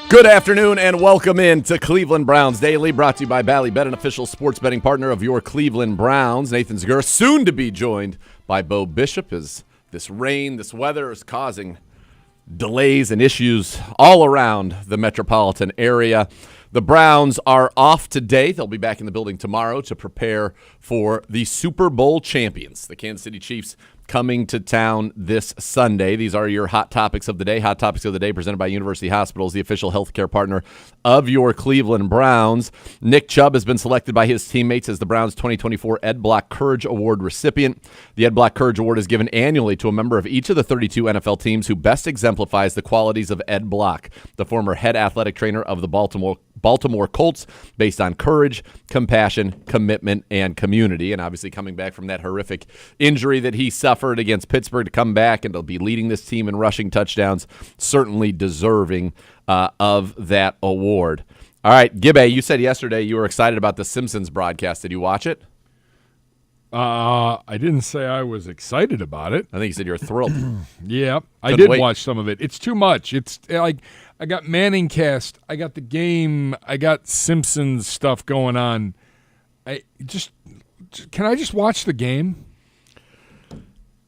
Good afternoon and welcome in to Cleveland Browns Daily, brought to you by Ballybet, an official sports betting partner of your Cleveland Browns. Nathan Zegura, soon to be joined by Bo Bishop, as this rain, this weather is causing delays and issues all around the metropolitan area. The Browns are off today. They'll be back in the building tomorrow to prepare for the Super Bowl champions, the Kansas City Chiefs, coming to town this Sunday. These are your Hot Topics of the Day. Hot Topics of the Day presented by University Hospitals, the official healthcare partner of your Cleveland Browns. Nick Chubb has been selected by his teammates as the Browns' 2024 Ed Block Courage Award recipient. The Ed Block Courage Award is given annually to a member of each of the 32 NFL teams who best exemplifies the qualities of Ed Block, the former head athletic trainer of the Baltimore Colts, based on courage, compassion, commitment, and community. And obviously coming back from that horrific injury that he suffered against Pittsburgh, to come back and to be leading this team in rushing touchdowns, certainly deserving of that award. All right, Gibbe, you said yesterday you were excited about the Simpsons broadcast. Did you watch it? I didn't say I was excited about it. I think you said you were thrilled. Yeah, I did watch some of it. It's too much. It's like I got Manning cast, I got the game, I got Simpsons stuff going on. Can I just watch the game?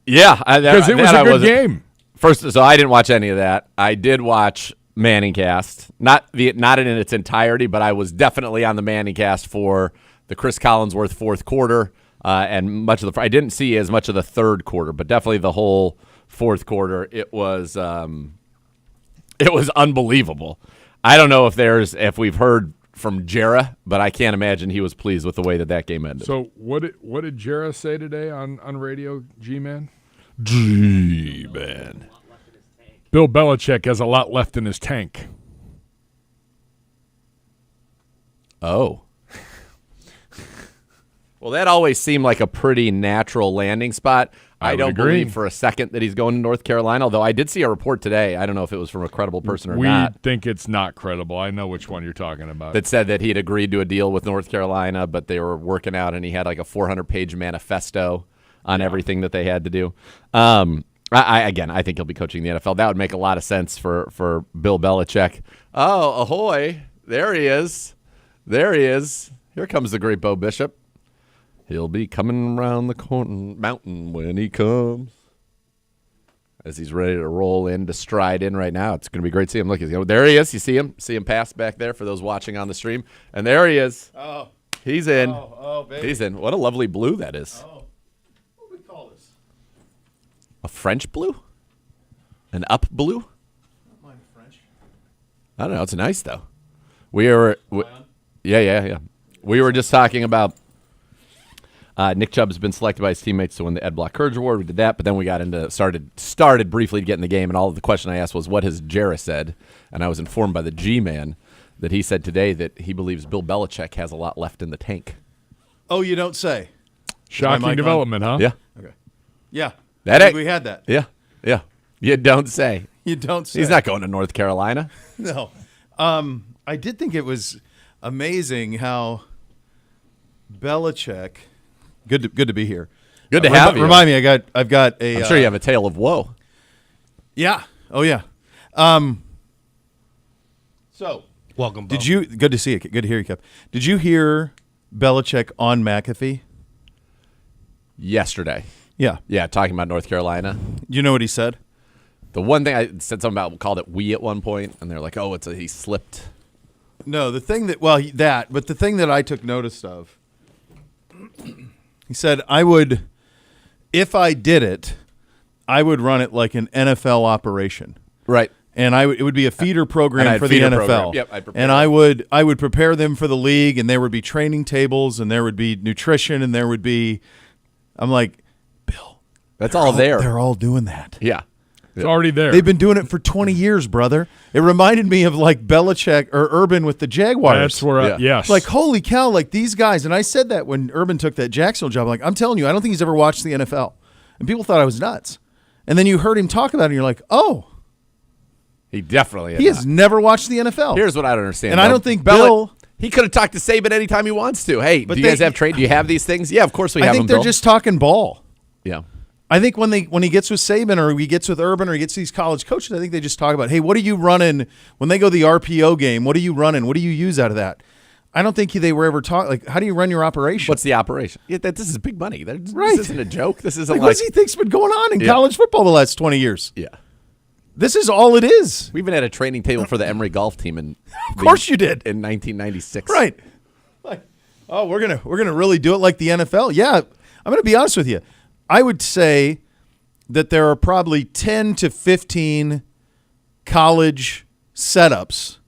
Yeah, because it was a good game. First, so I didn't watch any of that. I did watch Manning cast, not in its entirety, but I was definitely on the Manning cast for the Chris Collinsworth fourth quarter. And much of I didn't see as much of the third quarter, but definitely the whole fourth quarter. It was unbelievable. I don't know if we've heard from Jarrah, but I can't imagine he was pleased with the way that game ended. So what did Jarrah say today on radio, G-Man? G-Man. Bill Belichick has a lot left in his tank. Oh. Well, that always seemed like a pretty natural landing spot. I don't believe for a second that he's going to North Carolina, although I did see a report today. I don't know if it was from a credible person or not. We think it's not credible. I know which one you're talking about. That said that he had agreed to a deal with North Carolina, but they were working out, and he had like a 400-page manifesto on everything that they had to do. I think he'll be coaching the NFL. That would make a lot of sense for Bill Belichick. Oh, ahoy. There he is. There he is. Here comes the great Bo Bishop. He'll be coming around the mountain when he comes. As he's ready to roll in, to stride in right now. It's going to be great to see him. Look, there he is. You see him? See him pass back there for those watching on the stream. And there he is. Oh. He's in. Oh, baby. He's in. What a lovely blue that is. Oh. What do we call this? A French blue? An up blue? I don't mind French. I don't know. It's nice, though. Yeah. We were just talking about Nick Chubb has been selected by his teammates to win the Ed Block Courage Award. We did that, but then we got into started briefly to get in the game, and all of the question I asked was, what has Jarrah said? And I was informed by the G-Man that he said today that he believes Bill Belichick has a lot left in the tank. Oh, you don't say. Shocking development, huh? Yeah. Okay. Yeah. We had that. Yeah. You don't say. You don't say. He's not going to North Carolina. No. I did think it was amazing how Belichick. Good to be here. Good to have you. Remind me, I've got a. I'm sure you have a tale of woe. Yeah. Oh yeah. So welcome. Bo. Good to see you. Good to hear you, Kev. Did you hear Belichick on McAfee yesterday? Yeah. Yeah, talking about North Carolina. You know what he said? The one thing I said something about, called it "we" at one point, and they're like, "Oh, he slipped." No, the thing but the thing that I took notice of. He said, if I did it, I would run it like an NFL operation. Right. And it would be a feeder program for the NFL. Yep, I would prepare them for the league, and there would be training tables, and there would be nutrition, and there would be – I'm like, Bill. That's all there. They're all doing that. Yeah. It's already there. They've been doing it for 20 years, brother. It reminded me of like Belichick or Urban with the Jaguars. That's where, yes. Like, holy cow, like these guys. And I said that when Urban took that Jacksonville job. Like, I'm telling you, I don't think he's ever watched the NFL. And people thought I was nuts. And then you heard him talk about it, and you're like, oh. He definitely has never watched the NFL. Here's what I don't understand. And I don't think Bill. He could have talked to Saban anytime he wants to. Hey, do you guys have trade? Do you have these things? Yeah, of course we have them. I think they're just talking ball. Yeah. I think when he gets with Saban or he gets with Urban or he gets these college coaches, I think they just talk about, hey, what are you running when they go the RPO game? What are you running? What do you use out of that? I don't think they were ever taught, like, how do you run your operation? What's the operation? Yeah, this is big money. Right. This isn't a joke. This isn't what does he think's been going on in college football the last 20 years? Yeah. This is all it is. We even had a training table for the Emory golf team Of course you did. In 1996. Right. Like, oh, we're gonna really do it like the NFL. Yeah, I'm gonna be honest with you. I would say that there are probably 10 to 15 college setups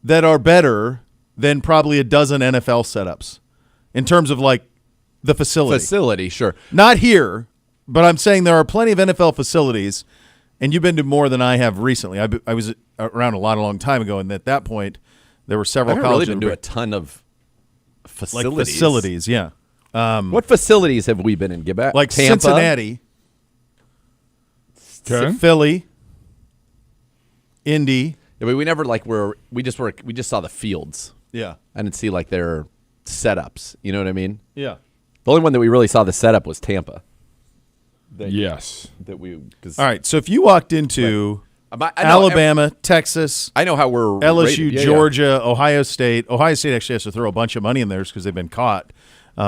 that are better than probably a dozen NFL setups in terms of like the facility. Facility, sure. Not here, but I'm saying there are plenty of NFL facilities, and you've been to more than I have recently. I was around a long time ago, and at that point, there were several colleges. I've really been to a ton of facilities. Like facilities, yeah. What facilities have we been in? Get back. Like Tampa? Cincinnati, Philly, Indy. Yeah, but we never we just saw the fields. Yeah. I didn't see like their setups. You know what I mean? Yeah. The only one that we really saw the setup was Tampa. Yes. All right. So if you walked into Alabama, Texas, I know how we're LSU, rated. Georgia, Ohio State. Ohio State actually has to throw a bunch of money in theirs because they've been caught.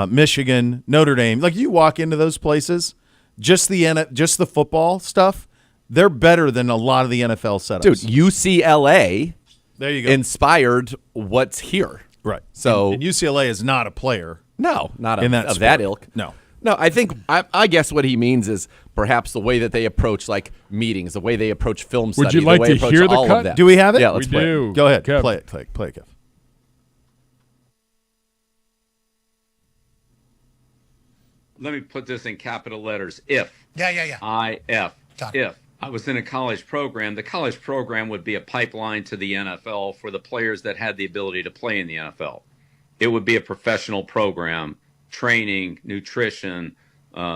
Michigan, Notre Dame. Like you walk into those places, just the football stuff, they're better than a lot of the NFL setups. Dude, UCLA. There you go. Inspired what's here. Right. So and UCLA is not a player. No, not in of that ilk. No. No, I think I guess what he means is perhaps the way that they approach like meetings, the way they approach film studies. Would you like the way to hear the all cut? Of that. Do we have it? Yeah, let's we play do. it. Go ahead. Kev. Play it, Kev. Let me put this in capital letters. If. Yeah. I-F. Got it. If I was in a college program, the college program would be a pipeline to the NFL for the players that had the ability to play in the NFL. It would be a professional program, training, nutrition,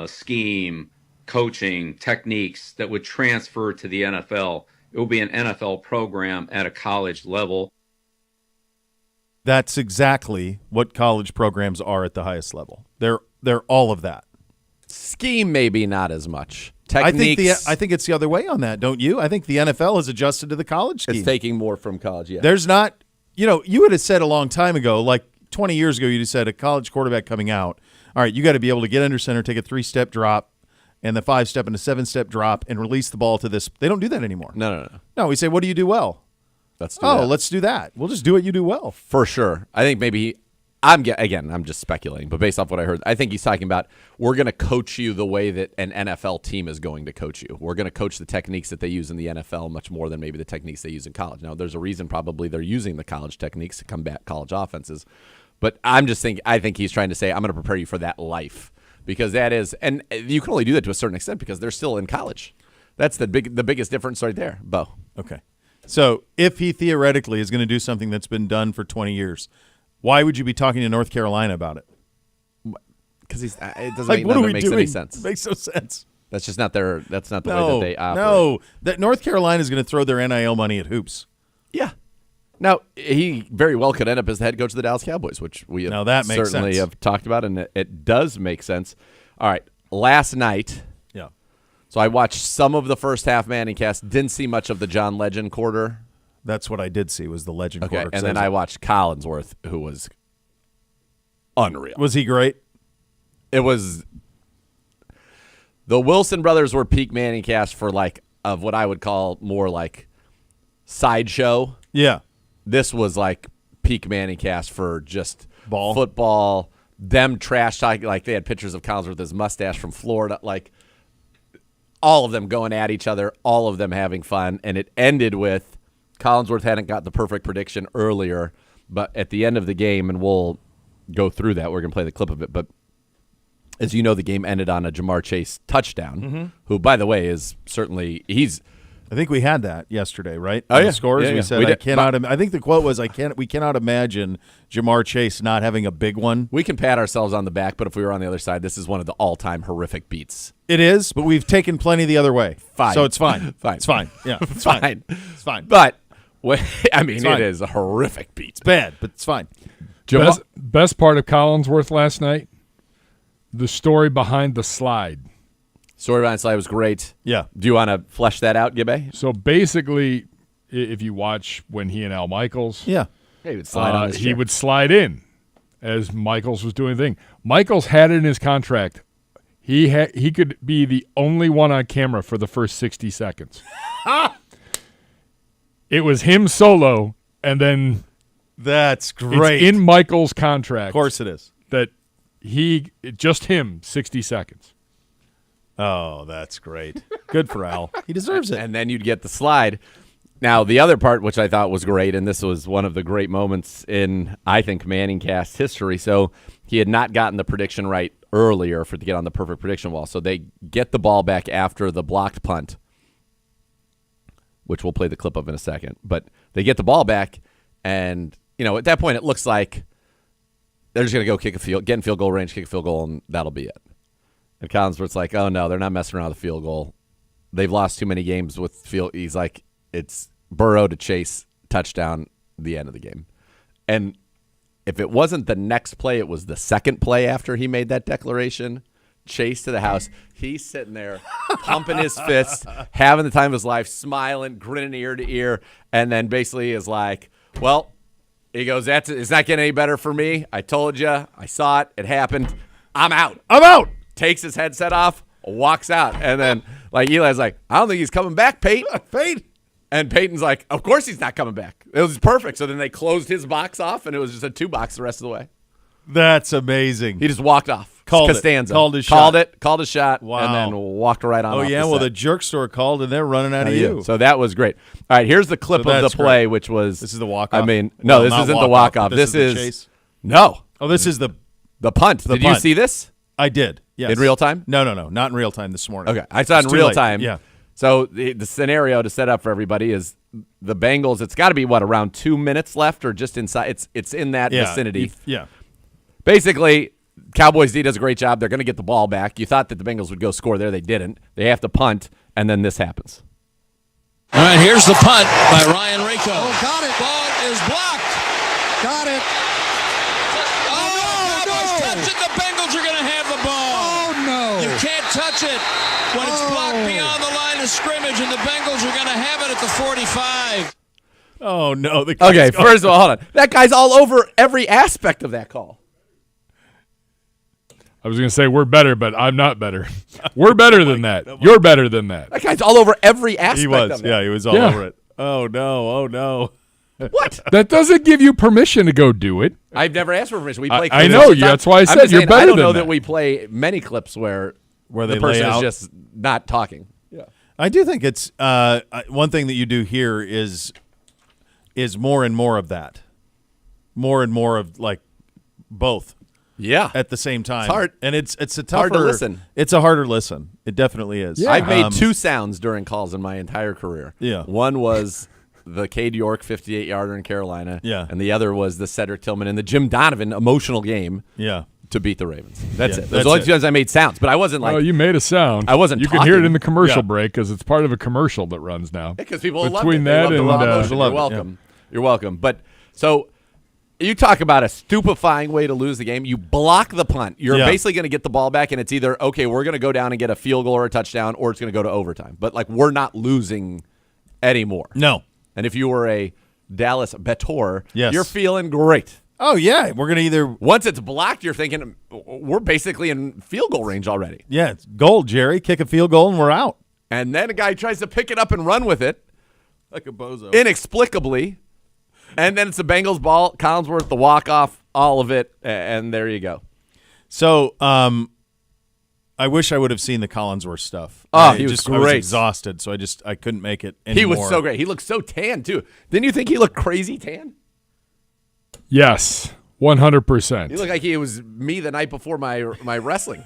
scheme, coaching, techniques that would transfer to the NFL. It will be an NFL program at a college level. That's exactly what college programs are at the highest level. They're all of that. Scheme maybe not as much. Techniques. I think it's the other way on that, don't you? I think the NFL has adjusted to the college scheme. It's taking more from college, yeah. There's not, you would have said a long time ago, like 20 years ago, you'd have said a college quarterback coming out, all right, you got to be able to get under center, take a 3-step drop, and the 5-step and a 7-step drop, and release the ball to this. They don't do that anymore. No. No, we say, what do you do well? Let's do that. Let's do that. We'll just do what you do well. For sure. I think maybe I'm just speculating, but based off what I heard, I think he's talking about we're going to coach you the way that an NFL team is going to coach you. We're going to coach the techniques that they use in the NFL much more than maybe the techniques they use in college. Now, there's a reason probably they're using the college techniques to combat college offenses, but I think he's trying to say I'm going to prepare you for that life because that is, and you can only do that to a certain extent because they're still in college. That's the biggest difference right there, Bo. Okay. So if he theoretically is going to do something that's been done for 20 years, why would you be talking to North Carolina about it? Because it doesn't like, make any sense. It makes no sense. That's just not their. That's not the way that they operate. No, that North Carolina is going to throw their NIL money at hoops. Yeah. Now he very well could end up as the head coach of the Dallas Cowboys, which we certainly have talked about, and it does make sense. All right, last night. Yeah. So I watched some of the first half Manning cast. Didn't see much of the John Legend quarter. That's what I did see was the Legend quarter. Okay, and then I watched Collinsworth, who was unreal. Was he great? It was. The Wilson brothers were peak Manning cast for of what I would call more like sideshow. Yeah. This was like peak Manning cast for just ball football. Them trash talking, like they had pictures of Collinsworth with his mustache from Florida, like all of them going at each other, all of them having fun, and it ended with Collinsworth hadn't got the perfect prediction earlier, but at the end of the game, and we'll go through that. We're going to play the clip of it, but as you know, the game ended on a Jamar Chase touchdown, who, by the way, is certainly I think we had that yesterday, right? Oh, yeah. The scores. Yeah, we yeah. said I think the quote was we cannot imagine Jamar Chase not having a big one. We can pat ourselves on the back, but if we were on the other side, this is one of the all-time horrific beats. It is, but we've taken plenty the other way. Fine. So it's fine. Fine. It's fine. Yeah. It's fine. It's fine. But I mean, fine. it is a horrific beat. It's bad, but it's fine. Best part of Collinsworth last night, the story behind the slide. Story behind the slide was great. Yeah. Do you want to flesh that out, Gibbe? So basically, if you watch when he and Al Michaels, Yeah. He would slide on his he chair. would slide in as Michaels was doing the thing. Michaels had it in his contract. He could be the only one on camera for the first 60 seconds. It was him solo, and then That's great. it's in Michaels' contract. Of course it is. That just him, 60 seconds. Oh, that's great. Good for Al. He deserves it. And then you'd get the slide. Now, the other part, which I thought was great, and this was one of the great moments in, I think, Manningcast history. So he had not gotten the prediction right earlier to get on the perfect prediction wall. So they get the ball back after the blocked punt, which we'll play the clip of in a second. But they get the ball back, and, at that point it looks like they're just going to go get in field goal range, kick a field goal, and that'll be it. And Collinsworth's like, oh, no, they're not messing around with the field goal. They've lost too many games with field. He's like, it's Burrow to Chase, touchdown, the end of the game. And if it wasn't the next play, it was the second play after he made that declaration. Chase to the house. He's sitting there pumping his fist, having the time of his life, smiling, grinning ear to ear, and then basically is like, well, he goes, it's not getting any better for me. I told you. I saw it. It happened. I'm out. Takes his headset off, walks out. And then Eli's like, I don't think he's coming back, Peyton. And Peyton's like, of course he's not coming back. It was perfect. So then they closed his box off, and it was just a 2-box the rest of the way. That's amazing. He just walked off. Called Costanza. it. Called his called shot. it. Called his shot. Wow. And then walked right on. Oh, off yeah. the Well, set. the jerk store called, and they're running out of you. So that was great. All right, here's the clip So of the that's play, great. which was. This is the walk-off? I mean, no, Well, this not isn't the walk-off, walk-off. but This this is is. the chase? No. Oh, this is the punt. Did you punt. see this? I did. Yes. In real time? No, not in real time this morning. Okay, I saw it in It's too real late. time. Yeah. So the scenario to set up for everybody is the Bengals. It's got to be around 2 minutes left, or just inside. It's in that vicinity. Yeah. Basically, Cowboys D does a great job. They're going to get the ball back. You thought that the Bengals would go score there. They didn't. They have to punt, and then this happens. All right, here's the punt by Ryan Rico. Oh, got it. Ball is blocked. Got it. Oh, no, Cowboys no. touch it. The Bengals are going to have the ball. Oh, no. You can't touch it when it's blocked beyond the line of scrimmage, and the Bengals are going to have it at the 45. Oh, no. Okay, first of all, hold on. That guy's all over every aspect of that call. I was going to say we're better, but I'm not better. We're better than that. You're better than that. That guy's all over every aspect He was. of it. Yeah, he was all Yeah. over it. Oh, no. Oh, no. What? That doesn't give you permission to go do it. I've never asked for permission. We play I clips know, all the time. that's why I I'm said just you're saying, better I don't than know that. that we play many clips where Where the they lay person out. is just not talking. Yeah. I do think it's one thing that you do here is more and more of that. More and more of both Yeah. at the same time. It's hard. And it's a tougher hard to listen. It's a harder listen. It definitely is. I've made 2 sounds during calls in my entire career. Yeah. One was the Cade York 58-yarder in Carolina. Yeah. And the other was the Cedric Tillman in the Jim Donovan emotional game Yeah. to beat the Ravens. That's Yeah, it. Those that's are the only it. 2 times I made sounds, but I wasn't Oh, you made a sound. I wasn't You can hear it talking. in the commercial Yeah. break because it's part of a commercial that runs now. because people love it. Between They that love the and, raw uh, emotion. love You're it, welcome. You're welcome. But so you talk about a stupefying way to lose the game. You block the punt. You're Yeah. basically going to get the ball back, and it's either, okay, we're going to go down and get a field goal or a touchdown, or it's going to go to overtime. But, we're not losing anymore. No. And if you were a Dallas bettor, Yes. you're feeling great. Oh, yeah. We're going to either Once it's blocked, you're thinking, we're basically in field goal range already. it's gold, Jerry. Kick a field goal and we're out. And then a guy tries to pick it up and run with it, Like a bozo. inexplicably. And then it's the Bengals ball, Collinsworth, the walk-off, all of it, and there you go. So, I wish I would have seen the Collinsworth stuff. Oh, he was I was great. exhausted, so I couldn't make it anymore. He was so great. He looked so tan, too. Didn't you think he looked crazy tan? Yes, 100%. He looked like he was me the night before my wrestling.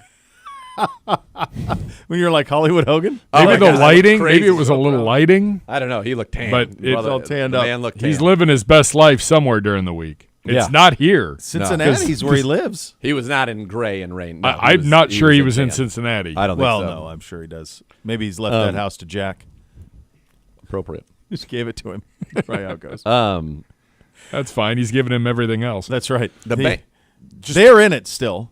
When you're like Hollywood Hogan? Oh Maybe my the God, he looked lighting. crazy. Maybe it was a little lighting. I don't know. He looked tan. But it's Brother, all tanned the up. Man looked tan. He's living his best life somewhere during the week. It's Yeah. not here. Cincinnati's where he lives. He was not in gray and rain. No, I'm not sure he was in tan. Cincinnati. I don't think Well, so. no, I'm sure he does. Maybe he's left that house to Jack. Appropriate. Just gave it to him. That's probably how it goes. That's fine. He's giving him everything else. That's right. The They're in it still.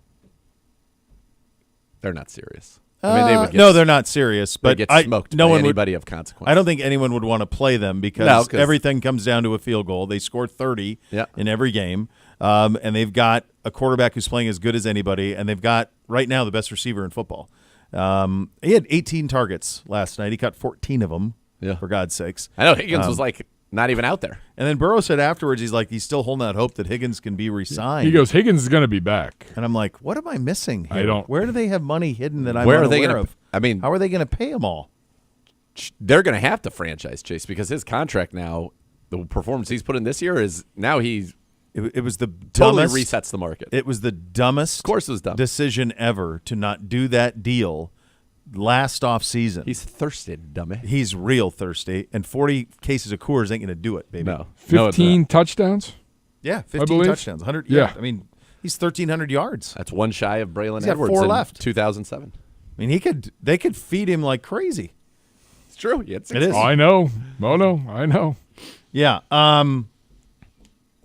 They're not serious. I mean, they would get, no, they're not serious. But get smoked no by one anybody of consequence. I don't think anyone would want to play them because everything comes down to a field goal. They score 30 in every game, and they've got a quarterback who's playing as good as anybody, and they've got right now the best receiver in football. He had 18 targets last night. He caught 14 of them. Yeah. For God's sakes. I know Higgins was like not even out there. And then Burrow said afterwards, he's still holding out hope that Higgins can be re-signed. He goes, Higgins is going to be back. And I'm like, what am I missing here? I don't. Where do they have money hidden that I'm Where not are they aware gonna, of? I mean, how are they going to pay them all? They're going to have to franchise Chase because his contract now, the performance he's put in this year is now he's it was the totally dumbest, resets the market. It was the dumbest of course it was dumb. decision ever to not do that deal last off season. He's thirsty, dummy. He's real thirsty, and 40 cases of Coors ain't going to do it, baby. No. 15 touchdowns? Yeah, 15 believe. touchdowns. 100. Yeah. I mean, he's 1,300 yards. That's one shy of Braylon He's got Edwards 4 in left. 2007. I mean, they could feed him like crazy. It's true. Yeah, It is. Oh, I know. Oh, no, I know. Yeah.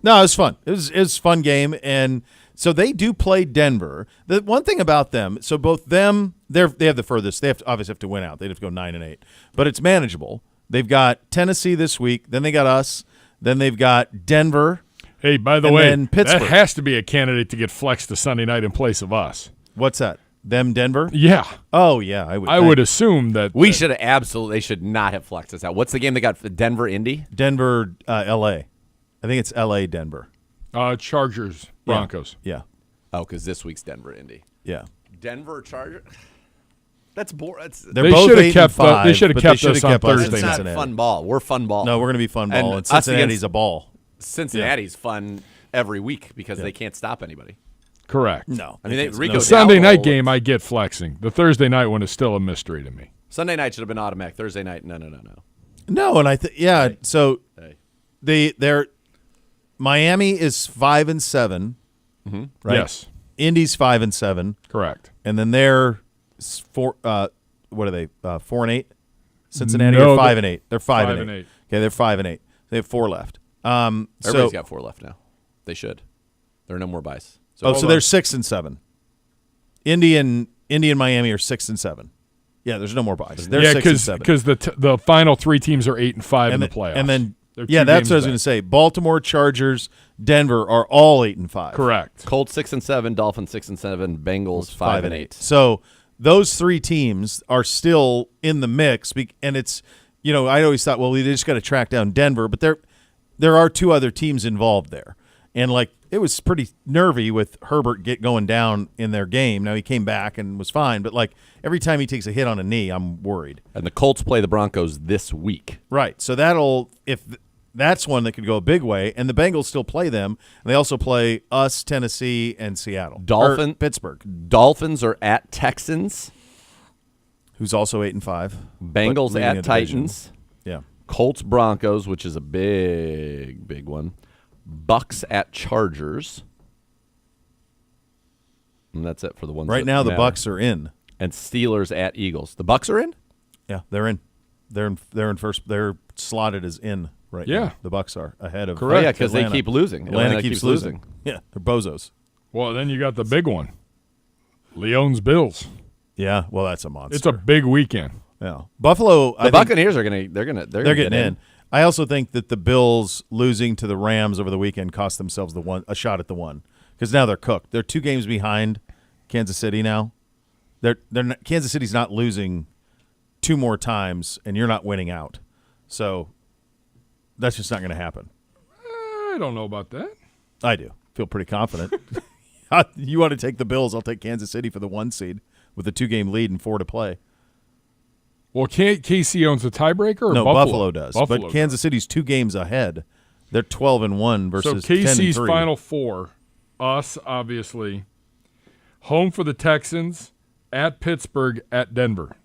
No, it was fun. It was a fun game, and so they do play Denver. The one thing about them, so both them, they have the furthest. They obviously have to win out. They have to go 9-8, but it's manageable. They've got Tennessee this week. Then they got us. Then they've got Denver. Hey, by the And way, then Pittsburgh. that has to be a candidate to get flexed to Sunday night in place of us. What's that? Them Denver? Yeah. Oh yeah, I would assume that We should have absolutely. They should not have flexed us out. What's the game they got for Denver, Indy? Denver, L.A. I think it's L.A. Denver. Chargers, Broncos. Yeah. Oh, because this week's Denver, Indy. Yeah. Denver Chargers. That's boring. They're They both should have 8 kept. and 5, They should have but kept should us have on kept us in Thursday It's night. not Cincinnati. fun ball. We're fun ball. No, we're going to be fun ball, and us Cincinnati's against a ball. Cincinnati's fun every week because they can't stop anybody. Correct. No. I mean, Rico The Sunday Dowdle- night game, I get flexing. The Thursday night one is still a mystery to me. Sunday night should have been automatic. Thursday night, no. No, and I think so Hey. they're Miami is 5-7, right? Yes, Indy's 5-7, correct. and then they're 4. What are they? 4-8. Cincinnati No, are 5-8. They're 5-8. 5-8. Okay, they're 5-8. They have 4 left. Everybody's got 4 left now. They should. There are no more buys. So they're 6-7. Indy and Miami are 6-7. Yeah, there's no more buys. They're 6-7. because the final 3 teams are 8 and 5 in the playoffs. And then They're yeah, 2 that's games what I was back. going to say. Baltimore, Chargers, Denver are all 8 and 5. Correct. Colts 6-7, Dolphins 6-7, Bengals 5-8. So those 3 teams are still in the mix, and it's I always thought, well, they just got to track down Denver, but there are 2 other teams involved there, and it was pretty nervy with Herbert going down in their game. Now he came back and was fine, but every time he takes a hit on a knee, I'm worried. And the Colts play the Broncos this week. Right. So that's one that could go a big way, and the Bengals still play them. And they also play us, Tennessee, and Seattle. Pittsburgh, Dolphins are at Texans. who's also 8 and 5. Bengals leading at a division. Titans. Yeah. Colts Broncos, which is a big one. Bucks at Chargers. And that's it for the ones Right that now, the matter. Bucks are in. And Steelers at Eagles. The Bucks are in? Yeah, they're in. They're in first. They're slotted as in right now. Yeah. The Bucks are ahead of. Correct. Oh, yeah, because they Atlanta. keep losing. Atlanta keeps losing. Yeah, they're bozos. Well, then you got the big one. Leon's Bills. Yeah, well, that's a monster. It's a big weekend. yeah. Buffalo. The Buccaneers are gonna they're getting in. I also think that the Bills losing to the Rams over the weekend cost themselves a shot at the one, because now they're cooked. They're 2 games behind Kansas City now. Kansas City's not losing 2 more times, and you're not winning out. So that's just not going to happen. I don't know about that. I do feel pretty confident. You want to take the Bills? I'll take Kansas City for the 1 seed with a 2-game lead and 4 to play. Well, KC owns the tiebreaker, or No, Buffalo does. Buffalo But Kansas City's 2 games ahead. They're 12-1 versus 10-3. So KC's final 4, us obviously, home for the Texans, at Pittsburgh, at Denver.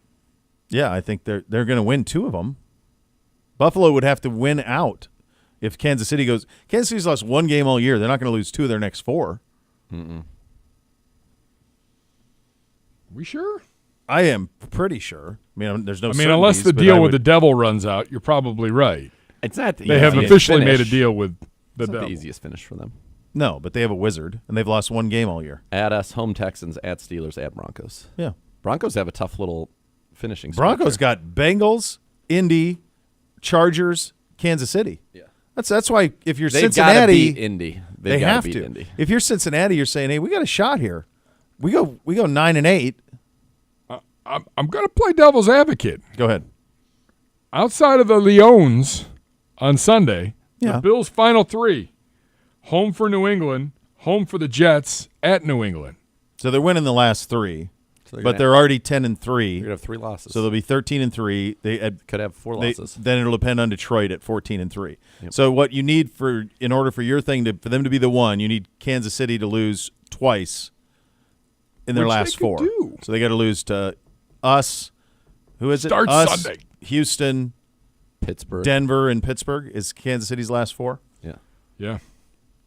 Yeah, I think they're going to win 2 of them. Buffalo would have to win out if Kansas City goes. Kansas City's lost 1 game all year. They're not going to lose 2 of their next 4. We sure? I am pretty sure. I mean, there's no. Unless the certainties, but deal I with the would- devil runs out, you're probably right. It's not the They have easiest officially finish. made a deal with the It's not devil. the easiest finish for them. No, but they have a wizard, and they've lost 1 game all year. At us, home Texans, at Steelers, at Broncos. Yeah, Broncos have a tough little finishing. Broncos got Bengals, Indy, Chargers, Kansas City. Yeah. That's why if you're They've Cincinnati, gotta beat Indy. they gotta have beat to. Indy. If you're Cincinnati, you're saying, hey, we got a shot here. We go 9-8. I'm going to play devil's advocate. Go ahead. Outside of the Leons on Sunday, Yeah. the Bills' final 3, home for New England, home for the Jets, at New England. So they're winning the last 3, So but they're already 10-3. You're gonna have 3 losses. So they'll be 13-3. They could have 4 losses. Then it'll depend on Detroit at 14-3. So what you need in order for your thing for them to be the one, you need Kansas City to lose twice in their Which they last could 4. do. So they got to lose to us. Who is it? Starts Us, Sunday. Houston, Pittsburgh. Denver, and Pittsburgh is Kansas City's last 4. Yeah. Yeah.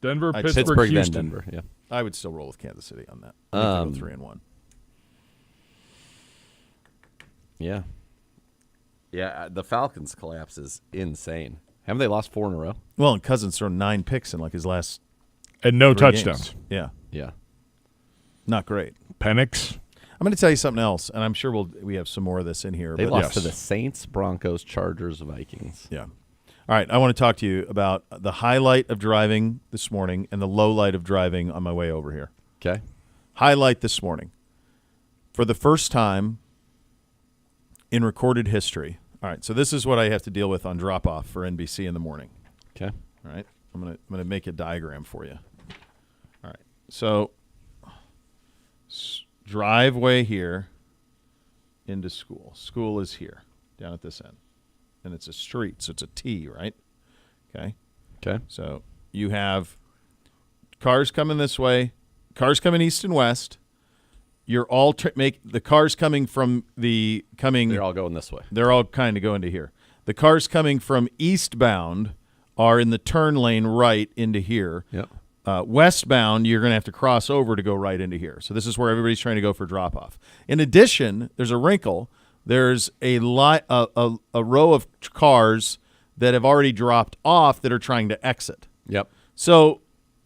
Denver, I- Pittsburgh, Pittsburgh, Houston. then Denver. Yeah. I would still roll with Kansas City on that. I think they'll go 3-1. Yeah. Yeah. The Falcons' collapse is insane. Haven't they lost 4 in a row? Well, and Cousins thrown 9 picks in like his last And no 3 touchdowns. games. Yeah, Yeah. not great. Penix. I'm going to tell you something else, and I'm sure we have some more of this in here. They but lost to Yes. the Saints, Broncos, Chargers, Vikings. Yeah. All right, I want to talk to you about the highlight of driving this morning and the low light of driving on my way over here. Okay. Highlight this morning. For the first time in recorded history. All right, so this is what I have to deal with on drop-off for NBC in the morning. Okay. All right, I'm gonna make a diagram for you. All right, so driveway here into school. School is here, down at this end, and it's a street, so it's a T, right? Okay. Okay. So you have cars coming this way, cars coming east and west. You're all the cars coming from They're all going this way. they're all kind of going to here. The cars coming from eastbound are in the turn lane right into here. Yep. Westbound, you're going to have to cross over to go right into here. So this is where everybody's trying to go for drop-off. In addition, there's a wrinkle. There's a row of cars that have already dropped off that are trying to exit. Yep. So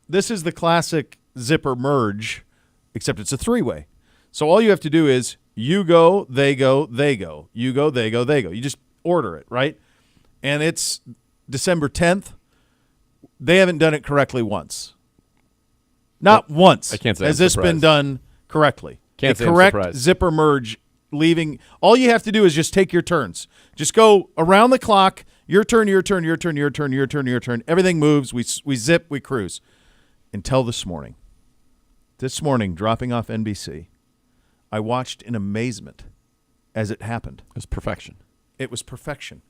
this is the classic zipper merge, except it's a 3-way. So all you have to do is you go, they go, they go. You go, they go, they go. You just order it, right? And it's December 10th. They haven't done it correctly once. Not once I can't say has I'm this been surprised. done correctly. Can't The say I'm correct surprised. zipper merge leaving. All you have to do is just take your turns. Just go around the clock. Your turn, your turn, your turn, your turn, your turn, your turn. Everything moves. We zip, we cruise. Until this morning. This morning, dropping off NBC, I watched in amazement as it happened. It's perfection. It was perfection.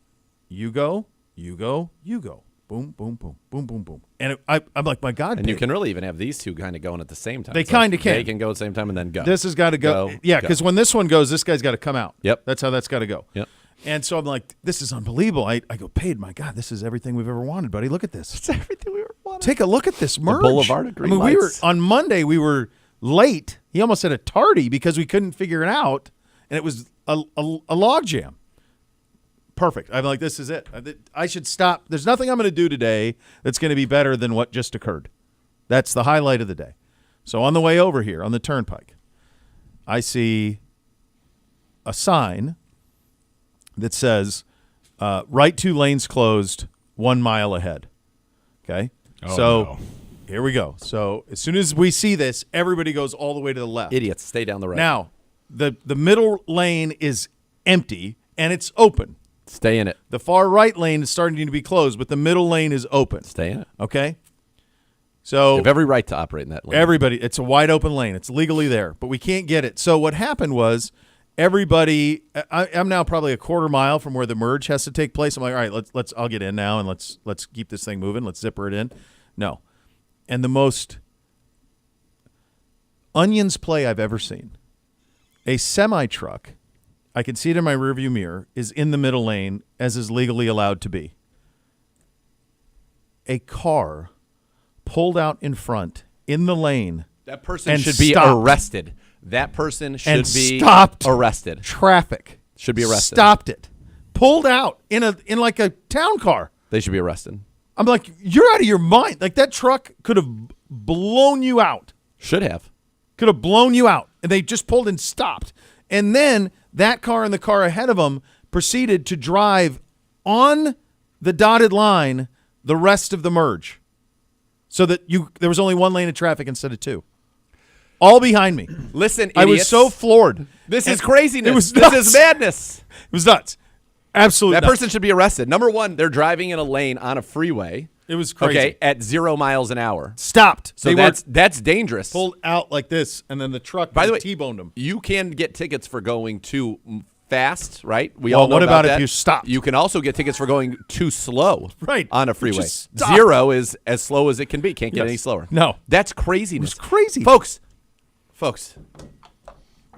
You go, you go, you go. Boom, boom, boom, boom, boom, boom. And I'm like, my God. And you dude, can really even have these two kind of going at the same time. They So kinda can. They can go at the same time and then go. This has got to go. Yeah, because when this one goes, this guy's got to come out. Yep. That's how that's got to go. Yep. And so I'm like, this is unbelievable. I go, Paige, my God, this is everything we've ever wanted, buddy. Look at this. It's everything we ever wanted. Take a look at this merge. boulevard of green we were lights. on Monday. We were late. He almost had a tardy because we couldn't figure it out, and it was a log jam. Perfect. I'm like, this is it. I should stop. There's nothing I'm going to do today that's going to be better than what just occurred. That's the highlight of the day. So on the way over here on the turnpike, I see a sign that says, right 2 lanes closed, 1 mile ahead. Okay? Oh, so no. here we go. So as soon as we see this, everybody goes all the way to the left. Idiots, stay down the road. Now, the middle lane is empty, and it's open. Stay in it. The far right lane is starting to be closed, but the middle lane is open. Stay in it. Okay? So You have every right to operate in that lane. everybody, it's a wide open lane. It's legally there, but we can't get it. So what happened was everybody, I'm now probably a quarter mile from where the merge has to take place. I'm like, all right, let's I'll get in now, and let's keep this thing moving. Let's zipper it in. No. And the most onions play I've ever seen. A semi-truck, I can see it in my rearview mirror, is in the middle lane as is legally allowed to be. A car pulled out in front in the lane. That person and should be stopped. arrested. That person should And be stopped. arrested. Traffic. Should be arrested. Stopped it. Pulled out in like a town car. They should be arrested. I'm like, you're out of your mind. Like that truck could have blown you out. Should have. Could have blown you out. And they just pulled and stopped. And then that car and the car ahead of them proceeded to drive on the dotted line the rest of the merge, so that there was only one lane of traffic instead of two. All behind me. Listen, I was idiots. so floored. This is craziness. It was this nuts. is madness. It was nuts. Absolutely That nuts. person should be arrested. Number one, they're driving in a lane on a freeway. It was crazy. Okay, at 0 miles an hour. Stopped. So that's dangerous. pulled out like this, and then the truck By the way, T-boned them. You can get tickets for going too fast, right? We Well, all know what about if that. you stopped? You can also get tickets for going too slow, Right. on a You freeway. just stopped. 0 is as slow as it can be. Can't get Yes. any slower. No. That's craziness. It was crazy. folks.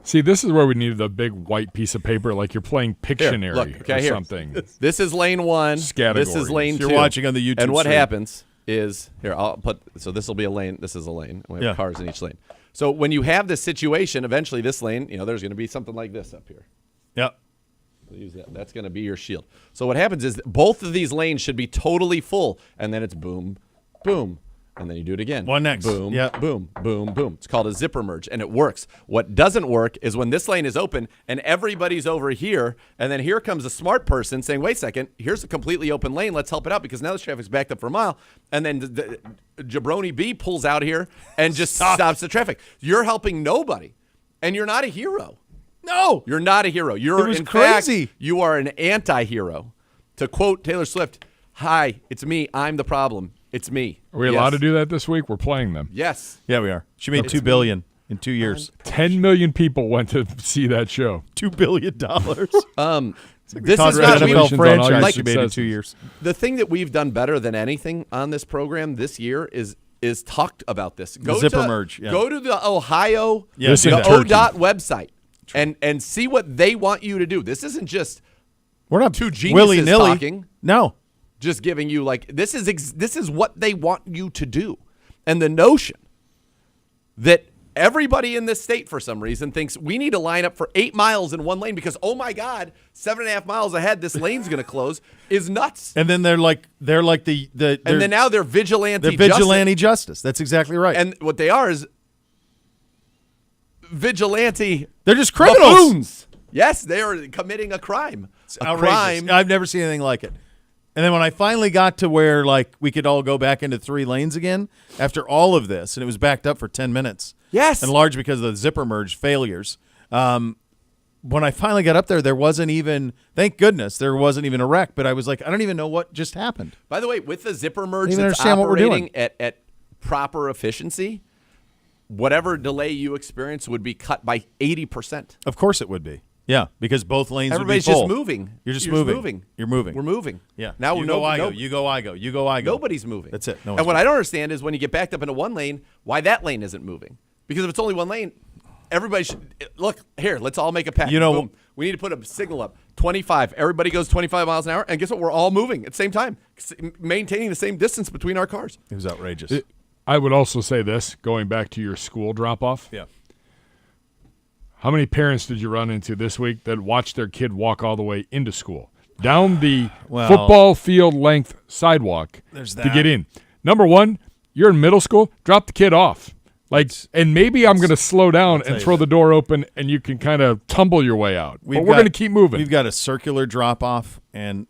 See, this is where we needed a big white piece of paper, like you're playing Pictionary look, okay, or here. something. This is lane 1. This is Categories. lane 2. You're watching on the YouTube And what stream. happens is here. I'll put. So this will be a lane. This is a lane. We have Yeah. cars in each lane. So when you have this situation, eventually this lane, there's going to be something like this up here. Yep. We'll use that. That's going to be your shield. So what happens is both of these lanes should be totally full, and then it's boom, boom, and then you do it again. One next. Boom, Yeah. boom, boom, boom. It's called a zipper merge, and it works. What doesn't work is when this lane is open and everybody's over here, and then here comes a smart person saying, wait a second, here's a completely open lane. Let's help it out because now this traffic's backed up for a mile. And then the Jabroni B pulls out here and just stops the traffic. You're helping nobody, and you're not a hero. No. You're not a hero. You're It was in crazy. fact, you are an anti-hero. To quote Taylor Swift, "Hi, it's me. I'm the problem. It's me." Are we allowed to do that this week? We're playing them. Yes. Yeah, we are. She made $2 billion in 2 years. 10 million people went to see that show. $2 billion. This is Cost not an we- NFL on all your franchise like- she made in successes. 2 years. the thing that we've done better than anything on this program this year is talked about this. Go zipper to, merge, yeah. Go to the Ohio Yeah, Listen the to Turkey. ODOT website and see what they want you to do. This isn't just We're not two geniuses willy-nilly. talking. No. Just giving you this is what they want you to do. And the notion that everybody in this state for some reason thinks we need to line up for 8 miles in one lane because, oh my God, 7.5 miles ahead this lane's going to close is nuts. And then they're like the And then now they're vigilante. they're vigilante justice. That's exactly right. And what they are is vigilante. they're just criminals. Buffoons. Yes, they are committing a crime. A Outrageous. crime. I've never seen anything like it. And then when I finally got to where we could all go back into 3 lanes again after all of this, and it was backed up for 10 minutes. Yes. And large because of the zipper merge failures. When I finally got up there, there wasn't even, thank goodness, there wasn't even a wreck. But I was like, I don't even know what just happened. By the way, with the zipper merge Don't even that's understand what we're operating doing. at proper efficiency, whatever delay you experience would be cut by 80%. Of course it would be. Yeah, because both lanes Everybody's would be full. just moving. You're just You're moving. You're moving. We're moving. Yeah. Now you go, I go. You go, I go. You go, I go. Nobody's moving. That's it. No and one's what I don't understand is when you get backed up into one lane, why that lane isn't moving. Because if it's only one lane, everybody should look here. Let's all make a pact. You know- Boom. We need to put a signal up. 25. Everybody goes 25 miles an hour, and guess what? We're all moving at the same time, maintaining the same distance between our cars. It was outrageous. I would also say this, going back to your school drop-off. Yeah. How many parents did you run into this week that watched their kid walk all the way into school? Down the Well, football field length sidewalk there's to that. get in. Number one, you're in middle school, drop the kid off. And maybe I'm going to slow down and throw the door open and you can kind of tumble your way out. But we're going to keep moving. We've got a circular drop-off, and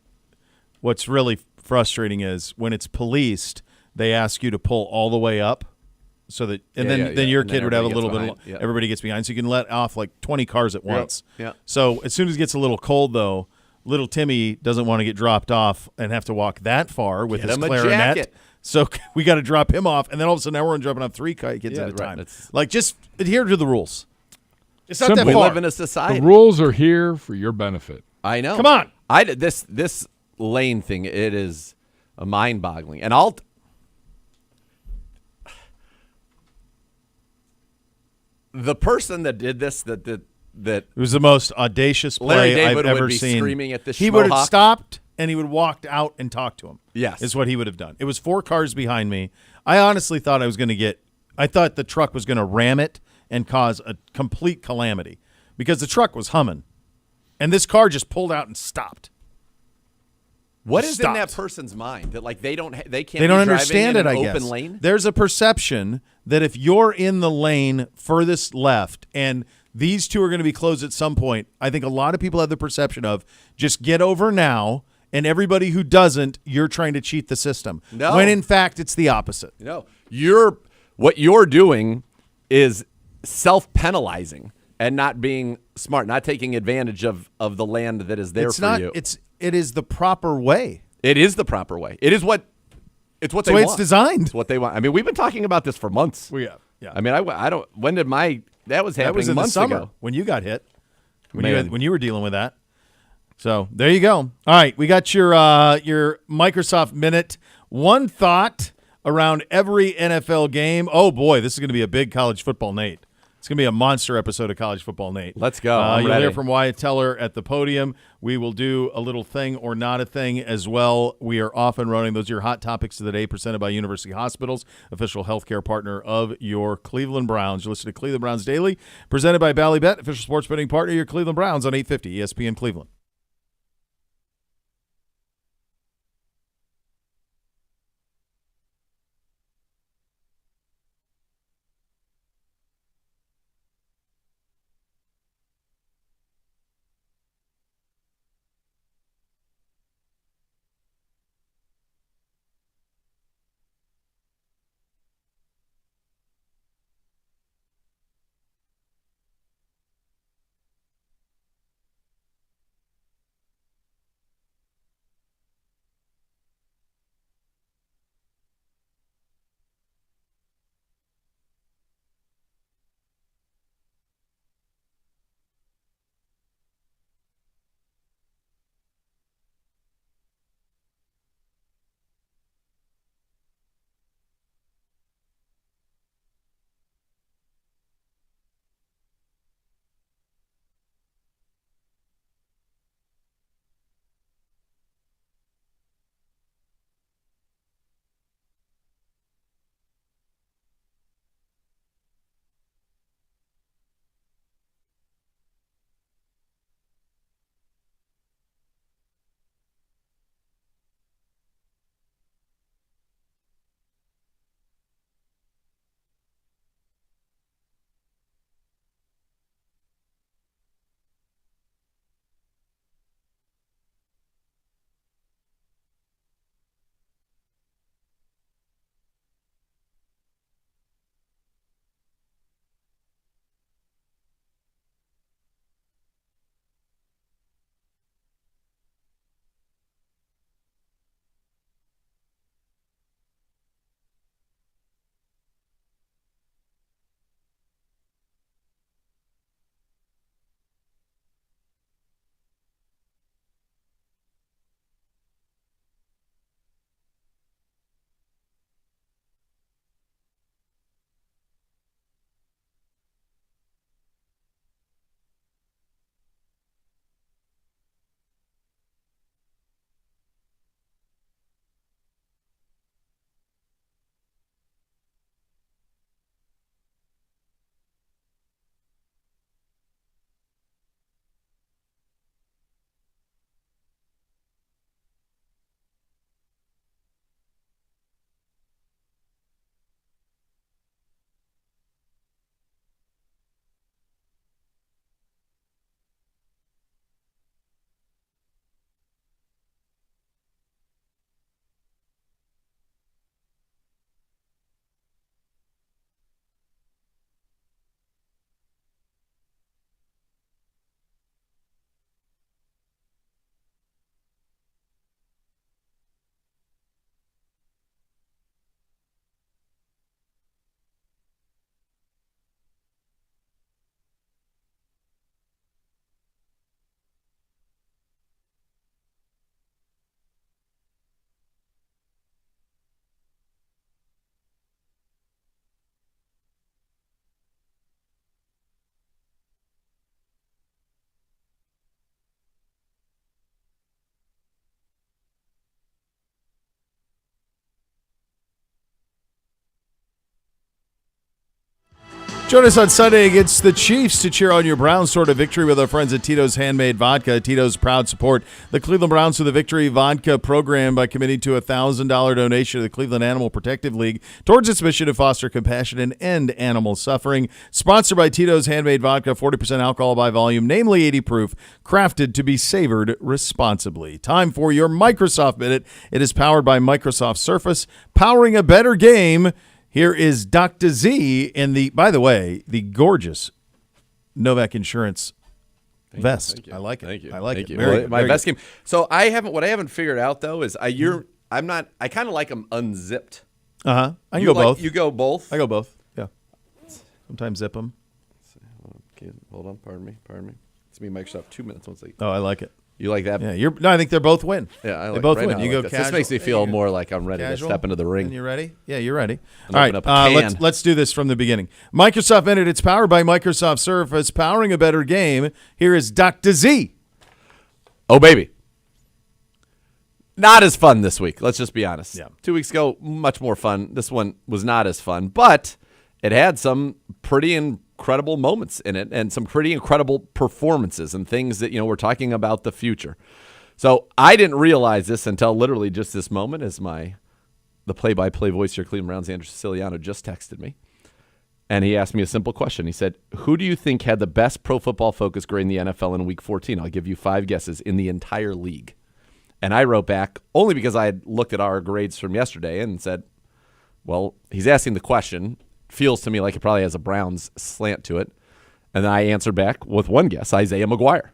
what's really frustrating is when it's policed, they ask you to pull all the way up so that – and then your And kid then would have a everybody little gets bit of behind. Yep. everybody gets behind. So you can let off like 20 cars at once. Yep. So as soon as it gets a little cold, though, little Timmy doesn't want to get dropped off and have to walk that far with Get his him a clarinet. jacket. So we got to drop him off, and then all of a sudden now we're dropping off 3 kids Yeah, at a right. time. It's- Like, just adhere to the rules. It's not Simple. that We far. live in a society. The rules are here for your benefit. I know. Come on. This lane thing, it is mind-boggling. And the person that did this, that It was the most audacious Larry play I've David ever would be seen. screaming at this He would have schmohawk. stopped and he would have walked out and talked to him. Yes. is what he would have done. It was 4 cars behind me. I honestly thought I thought the truck was going to ram it and cause a complete calamity because the truck was humming, and this car just pulled out and stopped. What is in Stopped. that person's mind that they can't They don't be driving understand in it. an I open guess lane? there's a perception that if you're in the lane furthest left and These two are going to be closed at some point. I think a lot of people have the perception of just get over now, and everybody who doesn't, you're trying to cheat the system. No. When in fact, it's the opposite. What you're doing is self-penalizing and not being smart, not taking advantage of the land that is there for you. It is the proper way. It is the proper way. It's what they the way want. it's designed. It's what they want. I mean, we've been talking about this for months. We have. Yeah. I mean, I don't. When did that was happening That was in the months summer ago. when you got hit. Man. When you were dealing with that. So there you go. All right, we got your Microsoft Minute. One thought around every NFL game. Oh boy, this is going to be a big college football Nate. It's going to be a monster episode of College Football Nate. Let's go. I'm You'll ready. hear from Wyatt Teller at the podium. We will do a little thing or not a thing as well. We are off and running. Those are your hot topics of the day presented by University Hospitals, official healthcare partner of your Cleveland Browns. You listen to Cleveland Browns Daily, presented by Ballybet, official sports betting partner of your Cleveland Browns on 850 ESPN Cleveland. Join us on Sunday against the Chiefs to cheer on your Browns toward a victory with our friends at Tito's Handmade Vodka. Tito's proud support the Cleveland Browns through the Victory Vodka program by committing to a $1,000 donation to the Cleveland Animal Protective League towards its mission to foster compassion and end animal suffering. Sponsored by Tito's Handmade Vodka, 40% alcohol by volume, namely 80 proof, crafted to be savored responsibly. Time for your Microsoft Minute. It is powered by Microsoft Surface, powering a better game. Here is Dr. Z in the, by the way, the gorgeous Novak Insurance vest. Thank you. I like it. Thank you. I like Thank it. you. Very, Well, my very best good. game. So what I haven't figured out though is I kind of like them unzipped. I can You go like- both. You go both. I go both. Yeah. Sometimes zip them. Okay, hold on. Pardon me. It's me, Microsoft. 2 minutes. One second. Oh, I like it. You like that? Yeah, no, I think they're both win. Yeah, I they like both right win. now, You I go like this. casual. This makes me There feel you go. more like I'm ready Casual. to step into the ring. And you ready? Yeah, you're ready. And All right, open up a can. let's do this from the beginning. Microsoft Minute. It's powered by Microsoft Surface, powering a better game. Here is Dr. Z. Oh, baby. Not as fun this week. Let's just be honest. Yeah. 2 weeks ago, much more fun. This one was not as fun, but it had some pretty incredible moments in it and some pretty incredible performances and things that, we're talking about the future. So I didn't realize this until literally just this moment as the play-by-play voice here, Cleveland Browns, Andrew Siciliano, just texted me. And he asked me a simple question. He said, who do you think had the best Pro Football Focus grade in the NFL in Week 14? I'll give you 5 guesses in the entire league. And I wrote back, only because I had looked at our grades from yesterday and said, well, he's asking the question. Feels to me like it probably has a Browns slant to it. And then I answered back with one guess, Isaiah McGuire.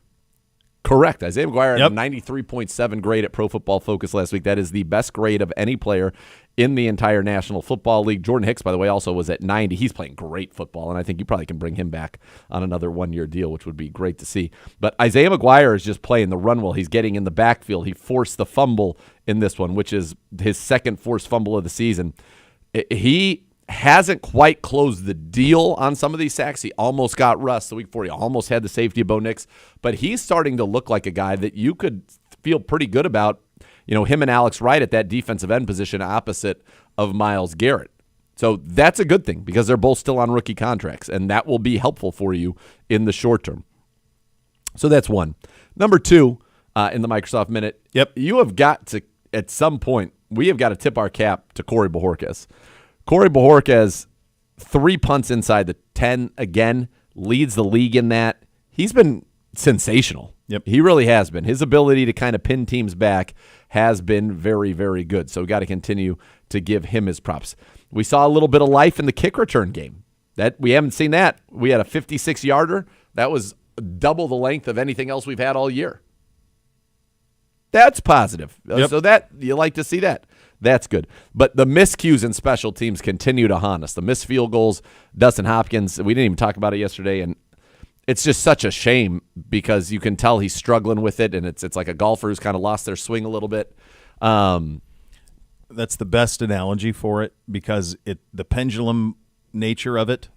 Correct. Isaiah McGuire had a 93.7 grade at Pro Football Focus last week. That is the best grade of any player in the entire National Football League. Jordan Hicks, by the way, also was at 90. He's playing great football, and I think you probably can bring him back on another one-year deal, which would be great to see. But Isaiah McGuire is just playing the run well. He's getting in the backfield. He forced the fumble in this one, which is his second forced fumble of the season. He hasn't quite closed the deal on some of these sacks. He almost got Russ the week before. He almost had the safety of Bo Nix. But he's starting to look like a guy that you could feel pretty good about, him and Alex Wright at that defensive end position opposite of Myles Garrett. So that's a good thing because they're both still on rookie contracts, and that will be helpful for you in the short term. So that's one. Number 2, in the Microsoft Minute, you have got to, at some point, we have got to tip our cap to Corey Bojorquez. Corey Bojorquez, 3 punts inside the 10 again, leads the league in that. He's been sensational. Yep. He really has been. His ability to kind of pin teams back has been very, very good. So we got to continue to give him his props. We saw a little bit of life in the kick return game. That we haven't seen that. We had a 56-yarder. That was double the length of anything else we've had all year. That's positive. So that you like to see that. That's good. But the miscues in special teams continue to haunt us. The missed field goals, Dustin Hopkins, we didn't even talk about it yesterday, and it's just such a shame because you can tell he's struggling with it, and it's like a golfer who's kind of lost their swing a little bit. That's the best analogy for it because the pendulum nature of it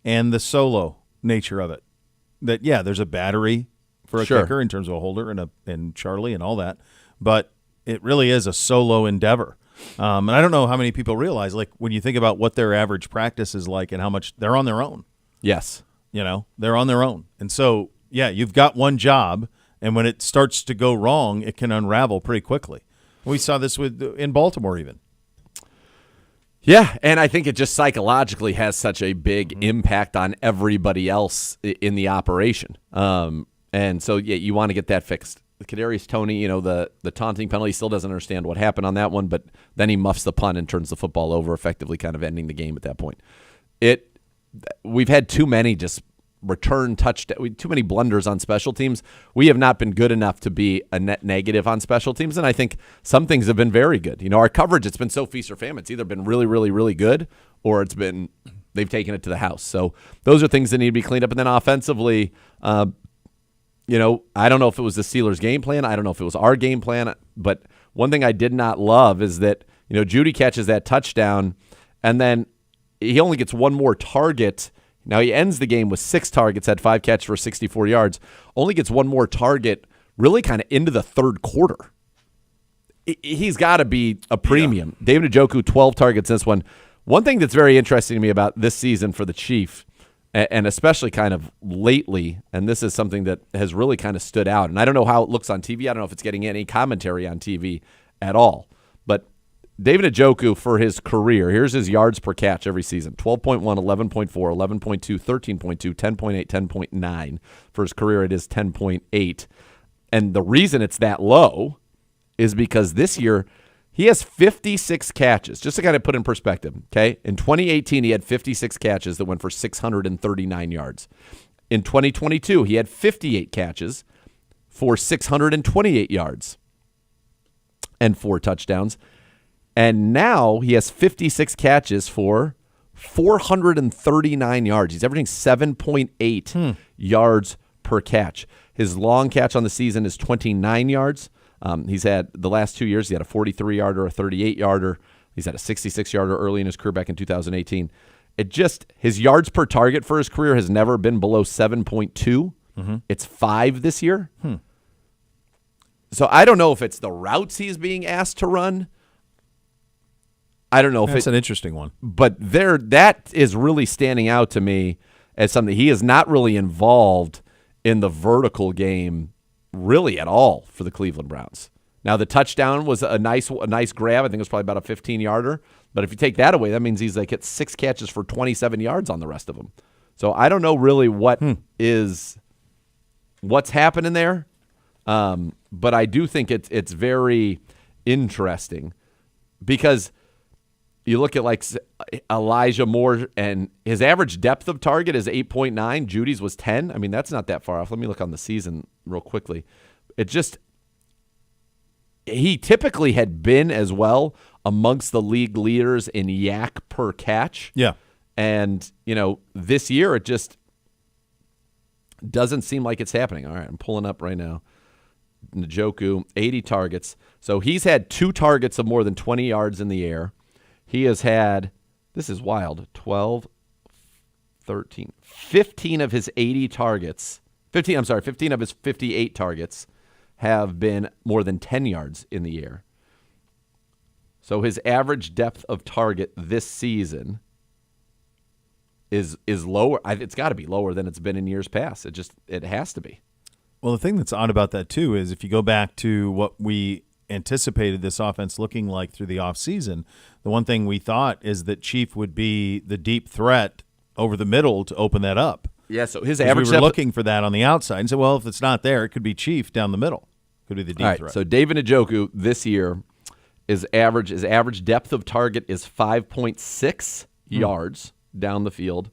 and the solo nature of it. That, there's a battery for a kicker in terms of a holder and Charlie and all that, but it really is a solo endeavor. And I don't know how many people realize, like, when you think about what their average practice is like and how much they're on their own. Yes. They're on their own. And so, you've got one job, and when it starts to go wrong, it can unravel pretty quickly. We saw this in Baltimore even. Yeah, and I think it just psychologically has such a big impact on everybody else in the operation. And so, you want to get that fixed. Kadarius Toney, the taunting penalty, still doesn't understand what happened on that one, but then he muffs the punt and turns the football over, effectively kind of ending the game at that point. We've had too many just return touchdown, too many blunders on special teams. We have not been good enough to be a net negative on special teams, and I think some things have been very good. Our coverage, it's been so feast or famine. It's either been really, really, really good, or they've taken it to the house. So those are things that need to be cleaned up. And then offensively, I don't know if it was the Steelers' game plan. I don't know if it was our game plan. But one thing I did not love is that, Judy catches that touchdown, and then he only gets one more target. Now he ends the game with 6 targets, had 5 catches for 64 yards. Only gets one more target really kind of into the third quarter. He's got to be a premium. David Njoku, 12 targets in this one. One thing that's very interesting to me about this season for the Chief and especially kind of lately, and this is something that has really kind of stood out. And I don't know how it looks on TV. I don't know if it's getting any commentary on TV at all. But David Njoku, for his career, here's his yards per catch every season: 12.1, 11.4, 11.2, 13.2, 10.8, 10.9. For his career, it is 10.8. And the reason it's that low is because this year he has 56 catches. Just to kind of put in perspective, okay? In 2018, he had 56 catches that went for 639 yards. In 2022, he had 58 catches for 628 yards and 4 touchdowns. And now he has 56 catches for 439 yards. He's averaging 7.8 yards per catch. His long catch on the season is 29 yards. He's had the last 2 years, he had a 43-yarder, a 38-yarder. He's had a 66-yarder early in his career back in 2018. His yards per target for his career has never been below 7.2. It's 5 this year. So I don't know if it's the routes he's being asked to run. I don't know if That's an interesting one. But that is really standing out to me as something. He is not really involved in the vertical game really at all for the Cleveland Browns. Now, the touchdown was a nice grab. I think it was probably about a 15-yarder. But if you take that away, that means he's like at 6 catches for 27 yards on the rest of them. So I don't know really what's happening there. But I do think it's very interesting because you look at like Elijah Moore, and his average depth of target is 8.9. Judy's was 10. I mean, that's not that far off. Let me look on the season real quickly. He typically had been as well amongst the league leaders in yak per catch. Yeah. And, this year it just doesn't seem like it's happening. All right, I'm pulling up right now. Njoku, 80 targets. So he's had 2 targets of more than 20 yards in the air. He has had, this is wild, 12, 13, 15 of his 80 targets, 15 of his 58 targets have been more than 10 yards in the air. So his average depth of target this season is lower. It's got to be lower than it's been in years past. It has to be. Well, the thing that's odd about that, too, is if you go back to what we anticipated this offense looking like through the offseason, the one thing we thought is that Chief would be the deep threat over the middle to open that up. Yeah, so his average we were looking for that on the outside and said, well, if it's not there, it could be Chief down the middle. Could be the deep threat. So David Njoku this year his average depth of target is 5.6 yards down the field.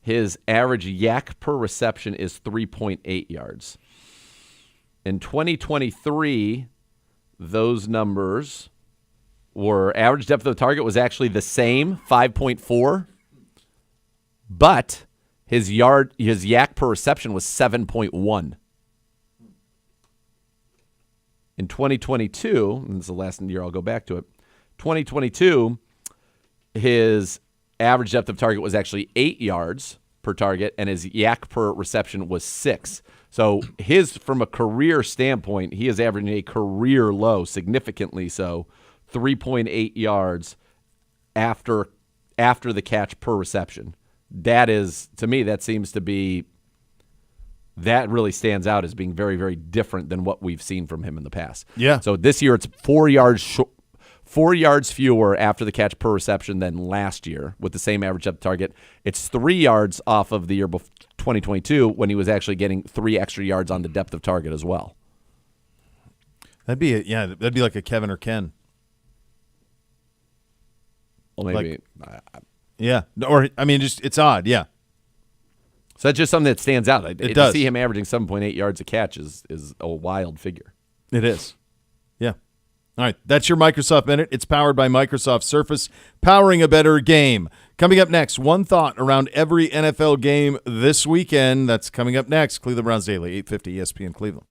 His average yak per reception is 3.8 yards. In 2023, those numbers were average depth of target was actually the same, 5.4, but his yak per reception was 7.1. In 2022, and this is the last year I'll go back to it, 2022, his average depth of target was actually 8 yards per target, and his yak per reception was 6. So from a career standpoint, he is averaging a career low, significantly so, 3.8 yards after the catch per reception. That is, to me, that really stands out as being very, very different than what we've seen from him in the past. Yeah. So this year it's 4 yards fewer after the catch per reception than last year with the same average depth target. It's 3 yards off of the year before 2022 when he was actually getting 3 extra yards on the depth of target as well. That'd be like a Kevin or Ken. Well, maybe. Yeah. Or, I mean, just it's odd. Yeah. So that's just something that stands out. It does. To see him averaging 7.8 yards a catch is a wild figure. It is. Yeah. All right. That's your Microsoft Minute. It's powered by Microsoft Surface, powering a better game. Coming up next, one thought around every NFL game this weekend. That's coming up next. Cleveland Browns Daily, 850 ESPN Cleveland.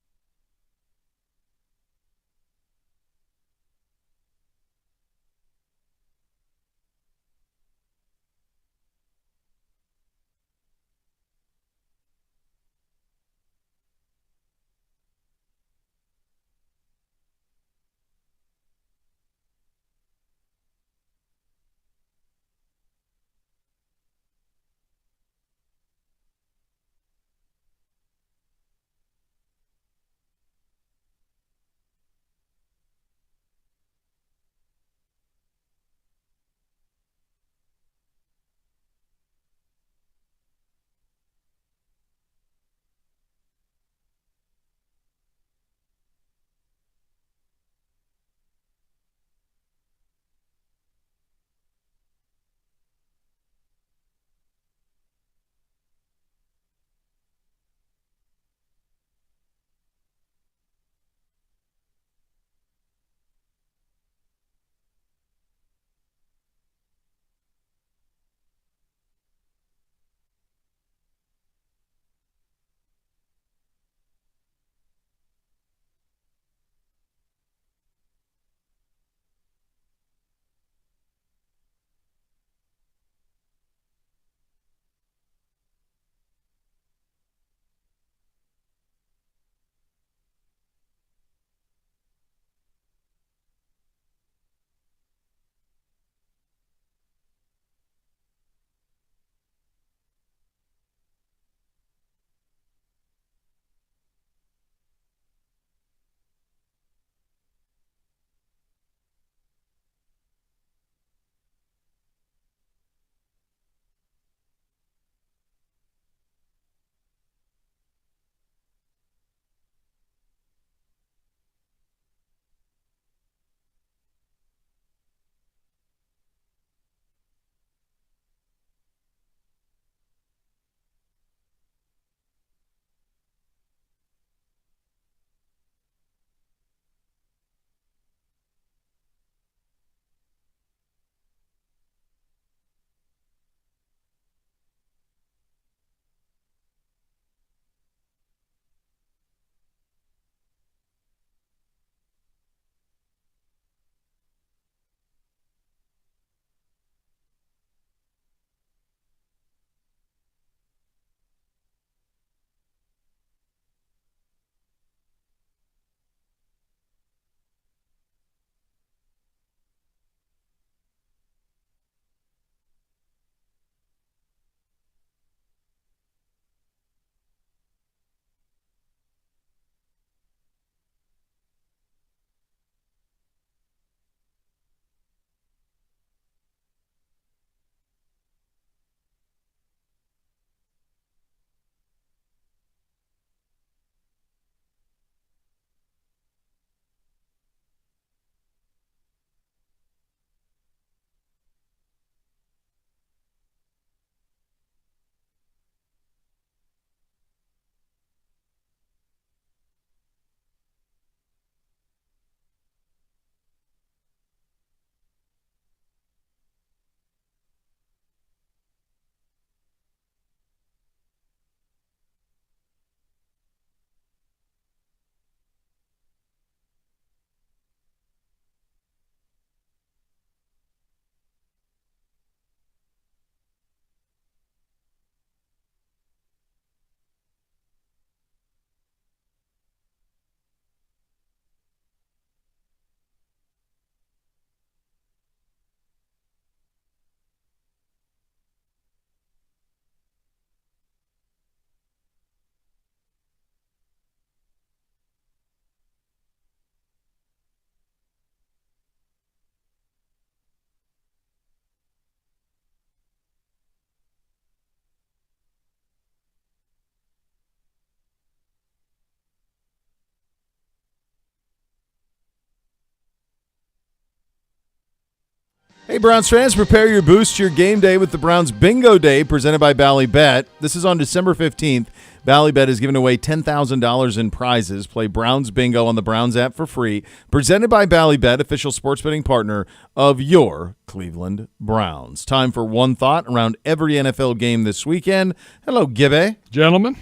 Hey, Browns fans, prepare your boost to your game day with the Browns Bingo Day presented by Ballybet. This is on December 15th. Ballybet is giving away $10,000 in prizes. Play Browns Bingo on the Browns app for free. Presented by Ballybet, official sports betting partner of your Cleveland Browns. Time for one thought around every NFL game this weekend. Hello, Gibby. Gentlemen.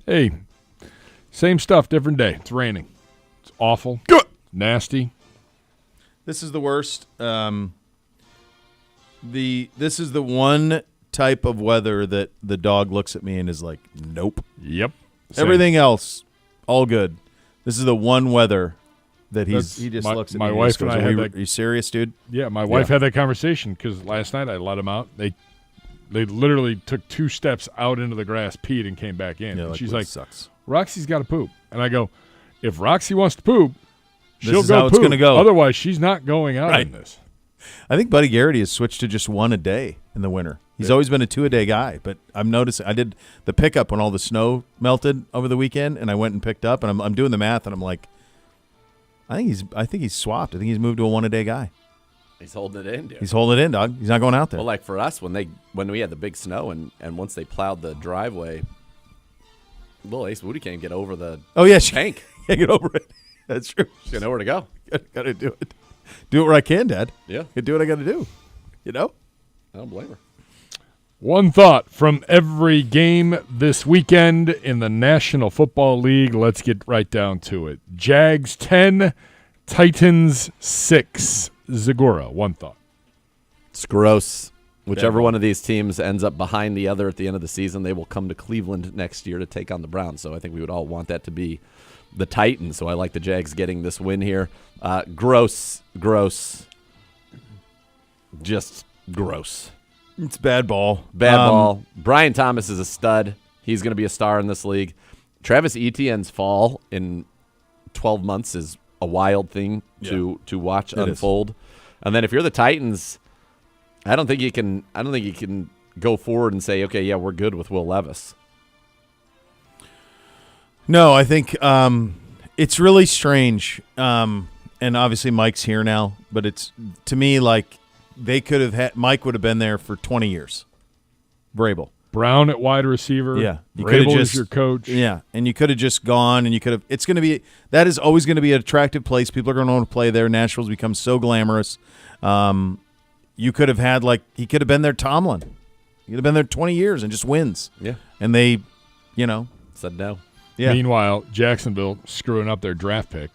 Hey, same stuff, different day. It's raining. It's awful. Good. Nasty. This is the worst. This is the one type of weather that the dog looks at me and is like, nope. Yep. Same. Everything else, all good. This is the one weather that he just looks at me. My wife and I had Are you serious, dude? Yeah, my wife had that conversation because last night I let them out. They literally took 2 steps out into the grass, peed, and came back in. Yeah, and she's like, sucks. Roxy's got to poop. And I go, if Roxy wants to poop, she'll is go how poop. it's gonna go. Otherwise, she's not going out Right. in this. I think Buddy Garrity has switched to just 1 a day in the winter. He's always been a 2-a-day guy, but I'm noticing. I did the pickup when all the snow melted over the weekend, and I went and picked up, and I'm doing the math, and I'm like, I think he's swapped. I think he's moved to a 1-a-day guy. He's holding it in, dude. He's holding it in, dog. He's not going out there. Well, like for us, when we had the big snow and once they plowed the driveway, little Ace Woody can't get over the tank. Can't get over it. That's true. She's got nowhere to go. Got to do it. Do it where I can, Dad. Yeah. Do what I got to do. You know? I don't blame her. One thought from every game this weekend in the National Football League. Let's get right down to it. Jags 10, Titans 6. Zagora, one thought. It's gross. Whichever one of these teams ends up behind the other at the end of the season, they will come to Cleveland next year to take on the Browns. So I think we would all want that to be the Titans. So I like the Jags getting this win here. Gross. Just gross. It's bad ball. Bad ball. Brian Thomas is a stud. He's going to be a star in this league. Travis Etienne's fall in 12 months is a wild thing to watch unfold. And then if you're the Titans, I don't think you can go forward and say, okay, yeah, we're good with Will Levis. No, I think it's really strange. And obviously Mike's here now, but it's to me like they could have had Mike would have been there for 20 years. Vrabel. Brown at wide receiver. Yeah. You could have Vrabel just is your coach. Yeah. And you could have just gone and you could have that is always going to be an attractive place. People are going to want to play there. Nashville's become so glamorous. You could have had he could have been their Tomlin. He could have been there 20 years and just wins. Yeah. And they, said no. Yeah. Meanwhile, Jacksonville screwing up their draft pick.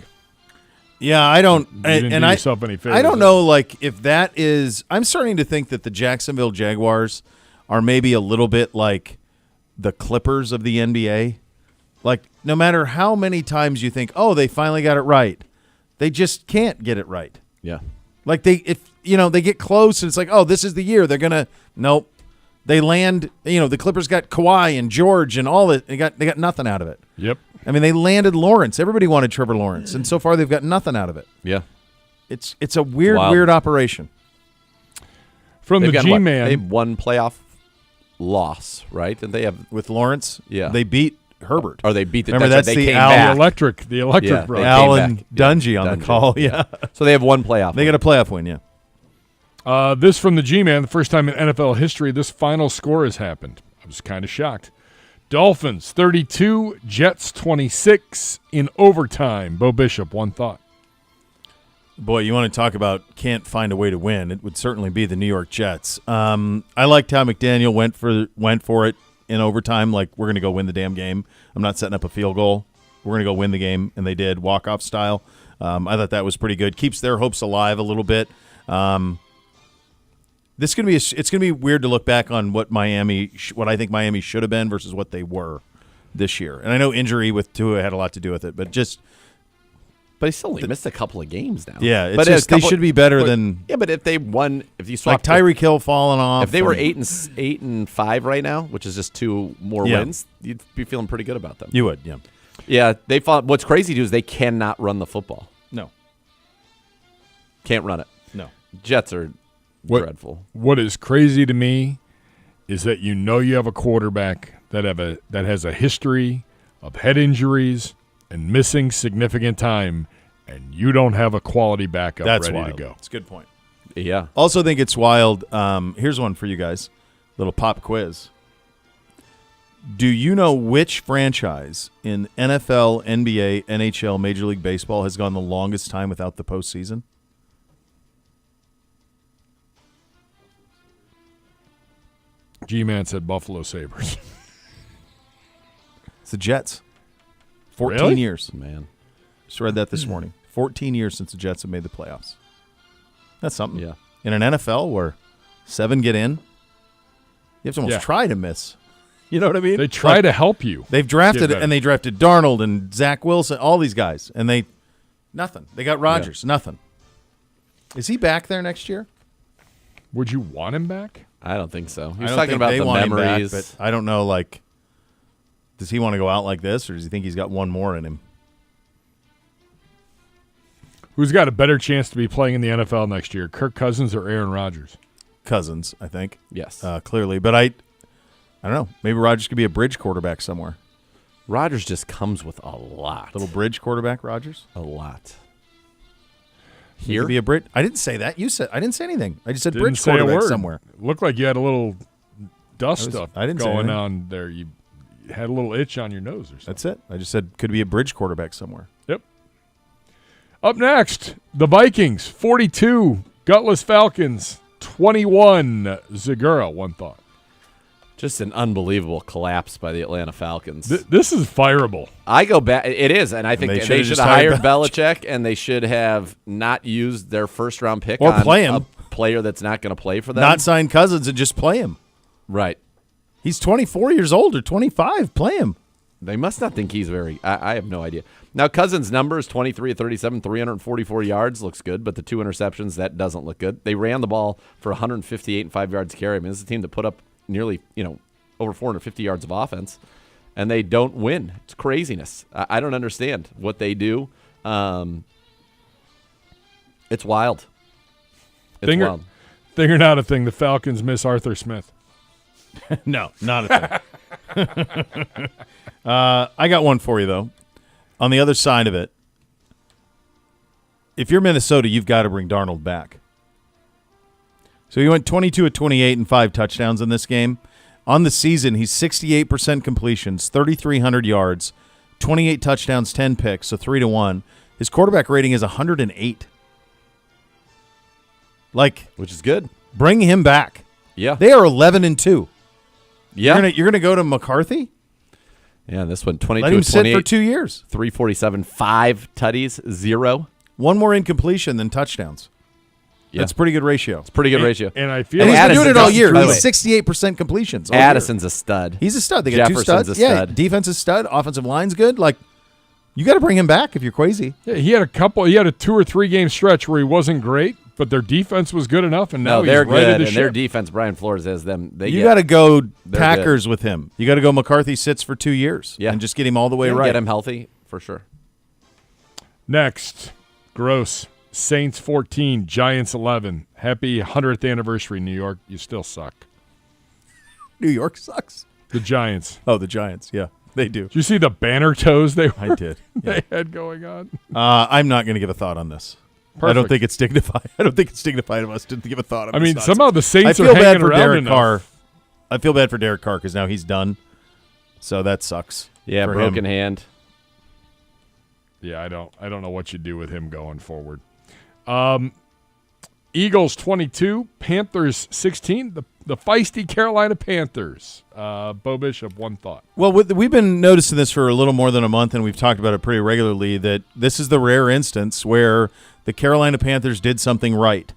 Yeah, I don't. You didn't do yourself any favors. I don't know, if that is. I'm starting to think that the Jacksonville Jaguars are maybe a little bit like the Clippers of the NBA. Like, no matter how many times you think, oh, they finally got it right, they just can't get it right. Yeah. Like they get close and it's like, oh, this is the year they're gonna. Nope. They land. The Clippers got Kawhi and George and all that. They got nothing out of it. Yep. I mean, they landed Lawrence. Everybody wanted Trevor Lawrence, and so far they've got nothing out of it. Yeah. It's a weird operation. From the G-Man. They have one playoff loss, right? And they have With Lawrence, Yeah. they beat Herbert. or they beat the Remember, Dutch, that's they the came Al- back. The electric Yeah, brother. they Alan came back. Dungy on Dungy. the call, yeah. So they have one playoff. They got a playoff win, yeah. This from the G-Man, the first time in NFL history this final score has happened. I was kind of shocked. Dolphins 32, Jets 26 in overtime. Bo Bishop, one thought. Boy, you want to talk about can't find a way to win. It would certainly be the New York Jets. I liked how McDaniel went for it in overtime, like we're going to go win the damn game. I'm not setting up a field goal. We're going to go win the game, and they did, walk-off style. I thought that was pretty good. Keeps their hopes alive a little bit. It's going to be weird to look back on what I think Miami should have been versus what they were this year. And I know injury with Tua had a lot to do with it, but But he's only missed a couple of games now. yeah, it's but just they should be better than Yeah, but if they won, if you swap like Tyreek Hill falling off. if they were 8-5 right now, which is just 2 more Yeah. wins, you'd be feeling pretty good about them. you would, yeah. Yeah, they fought. What's crazy too is they cannot run the football. No, Can't run it. no. Jets are dreadful. What is crazy to me is that you have a quarterback that has a history of head injuries and missing significant time, and you don't have a quality backup That's ready wild. to go. It's a good point. Yeah. Also think it's wild. Here's one for you guys. Little pop quiz. Do you know which franchise in NFL, NBA, NHL, Major League Baseball has gone the longest time without the postseason? G-Man said Buffalo Sabres. It's the Jets. 14 Really? years. Man. Just read that this morning. 14 years since the Jets have made the playoffs. That's something. Yeah. In an NFL where 7 get in, you have to almost try to miss. You know what I mean? They try to help you. They've drafted and they drafted Darnold and Zach Wilson, all these guys, and they nothing. They got Rodgers, nothing. Is he back there next year? Would you want him back? I don't think so. I He's don't talking think about they the want him back, memories. but I don't know. Like, does he want to go out like this, or does he think he's got one more in him? Who's got a better chance to be playing in the NFL next year, Kirk Cousins or Aaron Rodgers? Cousins, I think. Yes. Clearly, but I don't know. Maybe Rodgers could be a bridge quarterback somewhere. Rodgers just comes with a lot. Little bridge quarterback, Rodgers. A lot. He Here? could be a bridge. I didn't say that. You said I didn't say anything. I just said Didn't bridge say a quarterback word. somewhere. Looked like you had a little dust stuff I didn't say going anything. on there. You had a little itch on your nose or something. That's it. I just said could be a bridge quarterback somewhere. Yep. Up next, the Vikings, 42. Gutless Falcons, 21. Zagura, one thought. Just an unbelievable collapse by the Atlanta Falcons. This is fireable. I go back. It is, and I think They they should've should just have hired hired Belichick, and they should have not used their first-round pick Or on play him. a player that's not going to play for them. Not sign Cousins and just play him. right. He's 24 years old or 25. Play him. They must not think he's very. I have no idea. Now, Cousins' numbers 23 of 37, 344 yards looks good, but the 2 interceptions, that doesn't look good. They ran the ball for 158 and 5 yards carry. I mean, this is a team that put up nearly, over 450 yards of offense, and they don't win. It's craziness. I don't understand what they do. It's wild. It's wild. Thing or not a thing, the Falcons miss Arthur Smith. No, not a thing. I got one for you, though. On the other side of it, if you're Minnesota, you've got to bring Darnold back. So he went 22 of 28 and 5 touchdowns in this game. On the season, he's 68% completions, 3,300 yards, 28 touchdowns, 10 picks, so 3-1. His quarterback rating is 108. Which is good. Bring him back. Yeah. They are 11-2. Yeah. You're gonna go to McCarthy? Yeah, this one 22 Let him of sit 28, for 2 years. 347, 5 tutties, 0. One more incompletion than touchdowns. Yeah. That's a pretty good ratio. It's a pretty good ratio. And I feel And he's like been doing it all year. By the way, He's 68% completions. all year. Addison's a stud. He's a stud. They got 2 Jefferson's studs. a Yeah, stud. defense is stud. Offensive line's good. You got to bring him back if you're crazy. yeah, he had a 2 or 3 game stretch where he wasn't great, but their defense was good enough, and now No, they're he's ready good, to and their ship. defense, Brian Flores has them. You got to go they're Packers with him. You got to go McCarthy sits for 2 years. Yeah. And just get him all the way right. Get him healthy for sure. Next, gross. Saints 14, Giants 11. Happy 100th anniversary, New York. You still suck. New York sucks. The Giants. Oh, the Giants. Yeah, they do. Did you see the banner toes they I did. Yeah. they had going on? I'm not going to give a thought on this. I don't Perfect. think it's dignified. I don't think it's dignified of us to give a thought on I this mean, nonsense. somehow the I Saints feel are bad hanging for around Derek enough. Carr. I feel bad for Derek Carr because now he's done. So that sucks. Yeah, for broken him. hand. Yeah, I don't know what you do with him going forward. Eagles 22, Panthers 16. The feisty Carolina Panthers. Bo Bishop, one thought. Well, we've been noticing this for a little more than a month, and we've talked about it pretty regularly, that this is the rare instance where the Carolina Panthers did something right.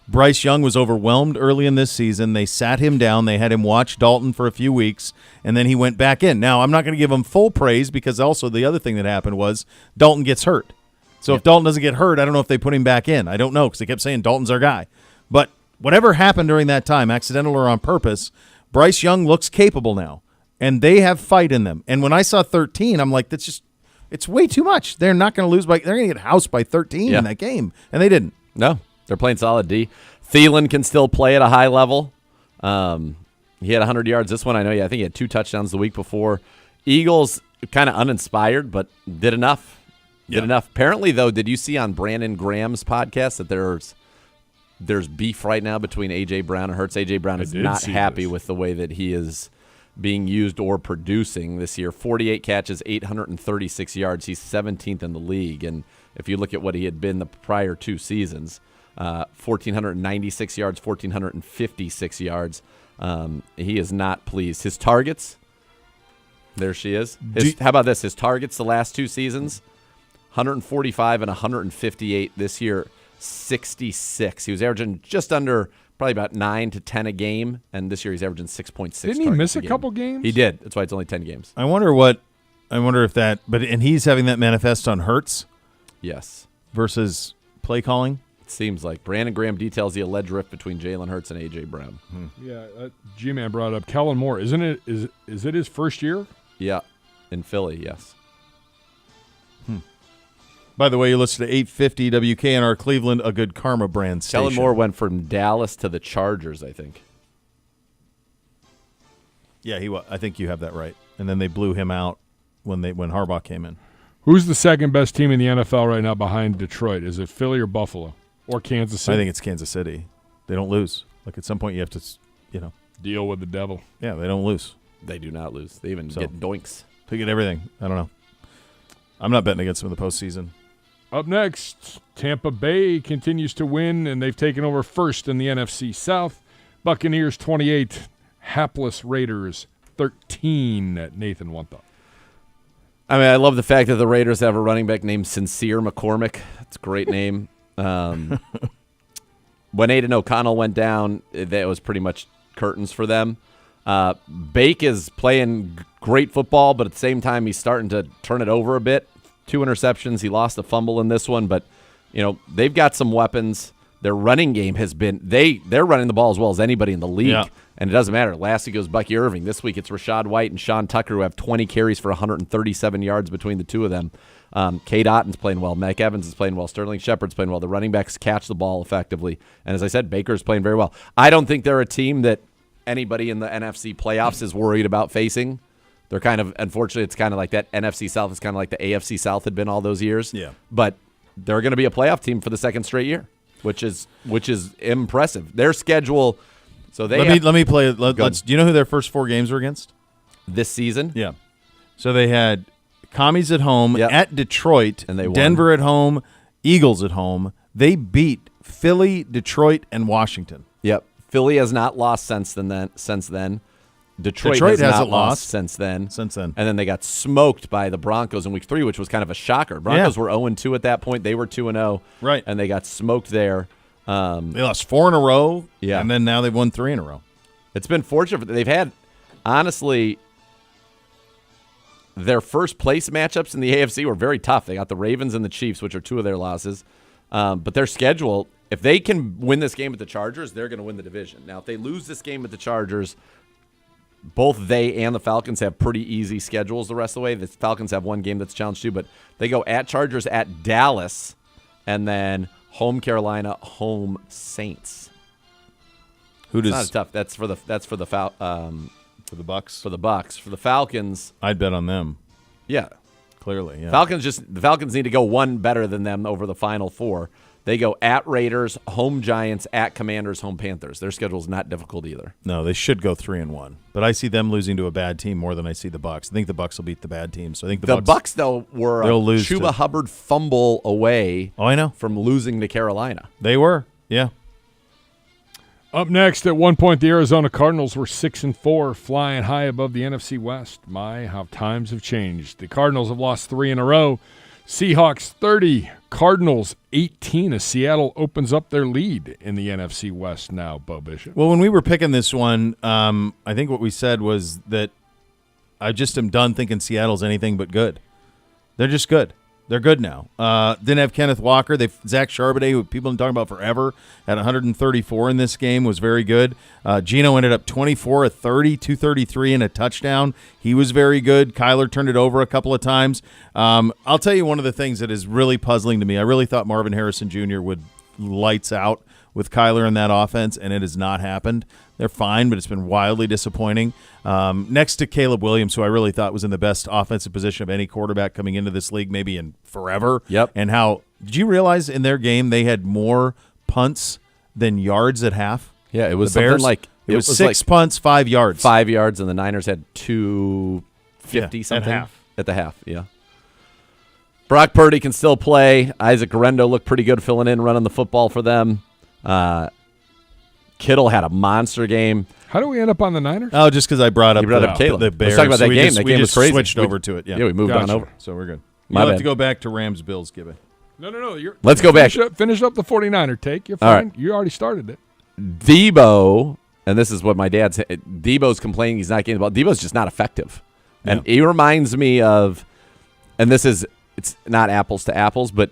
Bryce Young was overwhelmed early in this season. They sat him down. They had him watch Dalton for a few weeks, and then he went back in. Now, I'm not going to give him full praise because also the other thing that happened was Dalton gets hurt. So if Dalton doesn't get hurt, I don't know if they put him back in. I don't know because they kept saying Dalton's our guy. But whatever happened during that time, accidental or on purpose, Bryce Young looks capable now, and they have fight in them. And when I saw 13, I'm like, it's way too much. They're not going to lose they're going to get housed by 13 in that game, and they didn't. No, they're playing solid D. Thielen can still play at a high level. He had 100 yards this one. I know. Yeah, I think he had 2 touchdowns the week before. Eagles kind of uninspired, but did enough. Did enough. Apparently, though, did you see on Brandon Graham's podcast that there's there's beef right now between A.J. Brown and Hurts. A.J. Brown is not happy with the way that he is being used or producing this year. 48 catches, 836 yards. He's 17th in the league. And if you look at what he had been the prior 2 seasons, 1,496 yards, 1,456 yards. He is not pleased. His targets, there she is. How about this? His targets the last 2 seasons, 145 and 158. This year, 66. He was averaging just under probably about 9 to 10 a game, and this year he's averaging 6.6. Didn't he miss a couple games? He did. That's why it's only 10 games. I wonder if that, and he's having that manifest on Hurts Yes. versus play calling. It seems like. Brandon Graham details the alleged rift between Jalen Hurts and A.J. Brown. Yeah, G-Man brought up Kellen Moore. Isn't it? Is it his first year? Yeah, in Philly, yes. By the way, you listen to 850 WKNR Cleveland, a good Karma brand station. Kellen Moore went from Dallas to the Chargers, I think. Yeah, I think you have that right. And then they blew him out when Harbaugh came in. Who's the second best team in the NFL right now behind Detroit? Is it Philly or Buffalo or Kansas City? I think it's Kansas City. They don't lose. Like at some point you have to, Deal with the devil. Yeah, they don't lose. They do not lose. They even get doinks. They get everything. I don't know. I'm not betting against them in the postseason. Up next, Tampa Bay continues to win, and they've taken over first in the NFC South. Buccaneers 28, hapless Raiders 13. Nathan, one thought. I mean, I love the fact that the Raiders have a running back named Sincere McCormick. It's a great name. When Aiden O'Connell went down, that was pretty much curtains for them. Bake is playing great football, but at the same time, he's starting to turn it over a bit. 2 interceptions. He lost a fumble in this one, but they've got some weapons. Their running game has been they're running the ball as well as anybody in the league, and it doesn't matter. Last week it was Bucky Irving. This week it's Rashad White and Sean Tucker, who have 20 carries for 137 yards between the two of them. Cade Otton's playing well. Mike Evans is playing well. Sterling Shepard's playing well. The running backs catch the ball effectively, and as I said, Baker's playing very well. I don't think they're a team that anybody in the NFC playoffs is worried about facing. They're kind of, unfortunately, it's kind of like that NFC South is kind of like the AFC South had been all those years. Yeah. But they're going to be a playoff team for the second straight year, which is impressive. Their schedule, so they let me play. Let's. Do you know who their first 4 games were against this season? Yeah. So they had Commies at home, at Detroit, and they won. Denver at home, Eagles at home. They beat Philly, Detroit, and Washington. Yep. Philly has not lost since then. Detroit has not lost since then. And then they got smoked by the Broncos in week 3, which was kind of a shocker. Broncos were 0-2 at that point. They were 2-0. Right. And they got smoked there. They lost 4 in a row. Yeah. And then now they've won 3 in a row. It's been fortunate. They've had, honestly, their first place matchups in the AFC were very tough. They got the Ravens and the Chiefs, which are 2 of their losses. But their schedule, if they can win this game with the Chargers, they're going to win the division. Now, if they lose this game with the Chargers, both they and the Falcons have pretty easy schedules the rest of the way. The Falcons have one game that's challenged too, but they go at Chargers, at Dallas, and then home Carolina, home Saints. It's not tough. That's for the Bucks. For the Bucks. For the Falcons, I'd bet on them. Yeah, clearly. Yeah. The Falcons need to go one better than them over the final 4. They go at Raiders, home Giants, at Commanders, home Panthers. Their schedule is not difficult either. No, they should go 3-1. But I see them losing to a bad team more than I see the Bucks. I think the Bucks will beat the bad team. So I think the Bucks though were a Chuba Hubbard fumble away. Oh, I know. From losing to Carolina. They were. Yeah. Up next, at one point, the Arizona Cardinals were 6-4, flying high above the NFC West. My, how times have changed. The Cardinals have lost 3 in a row. Seahawks 30, Cardinals 18 as Seattle opens up their lead in the NFC West now, Bo Bishop. Well, when we were picking this one, I think what we said was that I just am done thinking Seattle's anything but good. They're just good. They're good now. Didn't have Kenneth Walker. Zach Charbonnet, who people have been talking about forever, at 134 in this game, was very good. Geno ended up 24 of 30, 233 and a touchdown. He was very good. Kyler turned it over a couple of times. I'll tell you one of the things that is really puzzling to me. I really thought Marvin Harrison Jr. would lights out with Kyler in that offense, and it has not happened. They're fine, but it's been wildly disappointing. Next to Caleb Williams, who I really thought was in the best offensive position of any quarterback coming into this league, maybe in forever. Yep. And how – did you realize in their game they had more punts than yards at half? Yeah, it was The something Bears? like It was 6 punts, 5 yards. 5 yards, and the Niners had 250 Yeah, something at half. At the half, yeah. Brock Purdy can still play. Isaac Guerrero looked pretty good filling in, running the football for them. Kittle had a monster game. How do we end up on the Niners? Oh, just because I brought up, You brought up Caleb. the Let's Bears. talk about that So we game. just- That we game was just crazy. switched We- over to it. Yeah, Yeah, we moved on Gotcha. over. So we're good. My You'll have bad. to go back to Rams Bills, Gibby. No. Let's go back. Finish up the 49er take. You're All fine. right. You already started it. Debo, and this is what my dad said, Debo's complaining he's not getting the ball. Debo's just not effective. And he reminds me of, and it's not apples to apples, but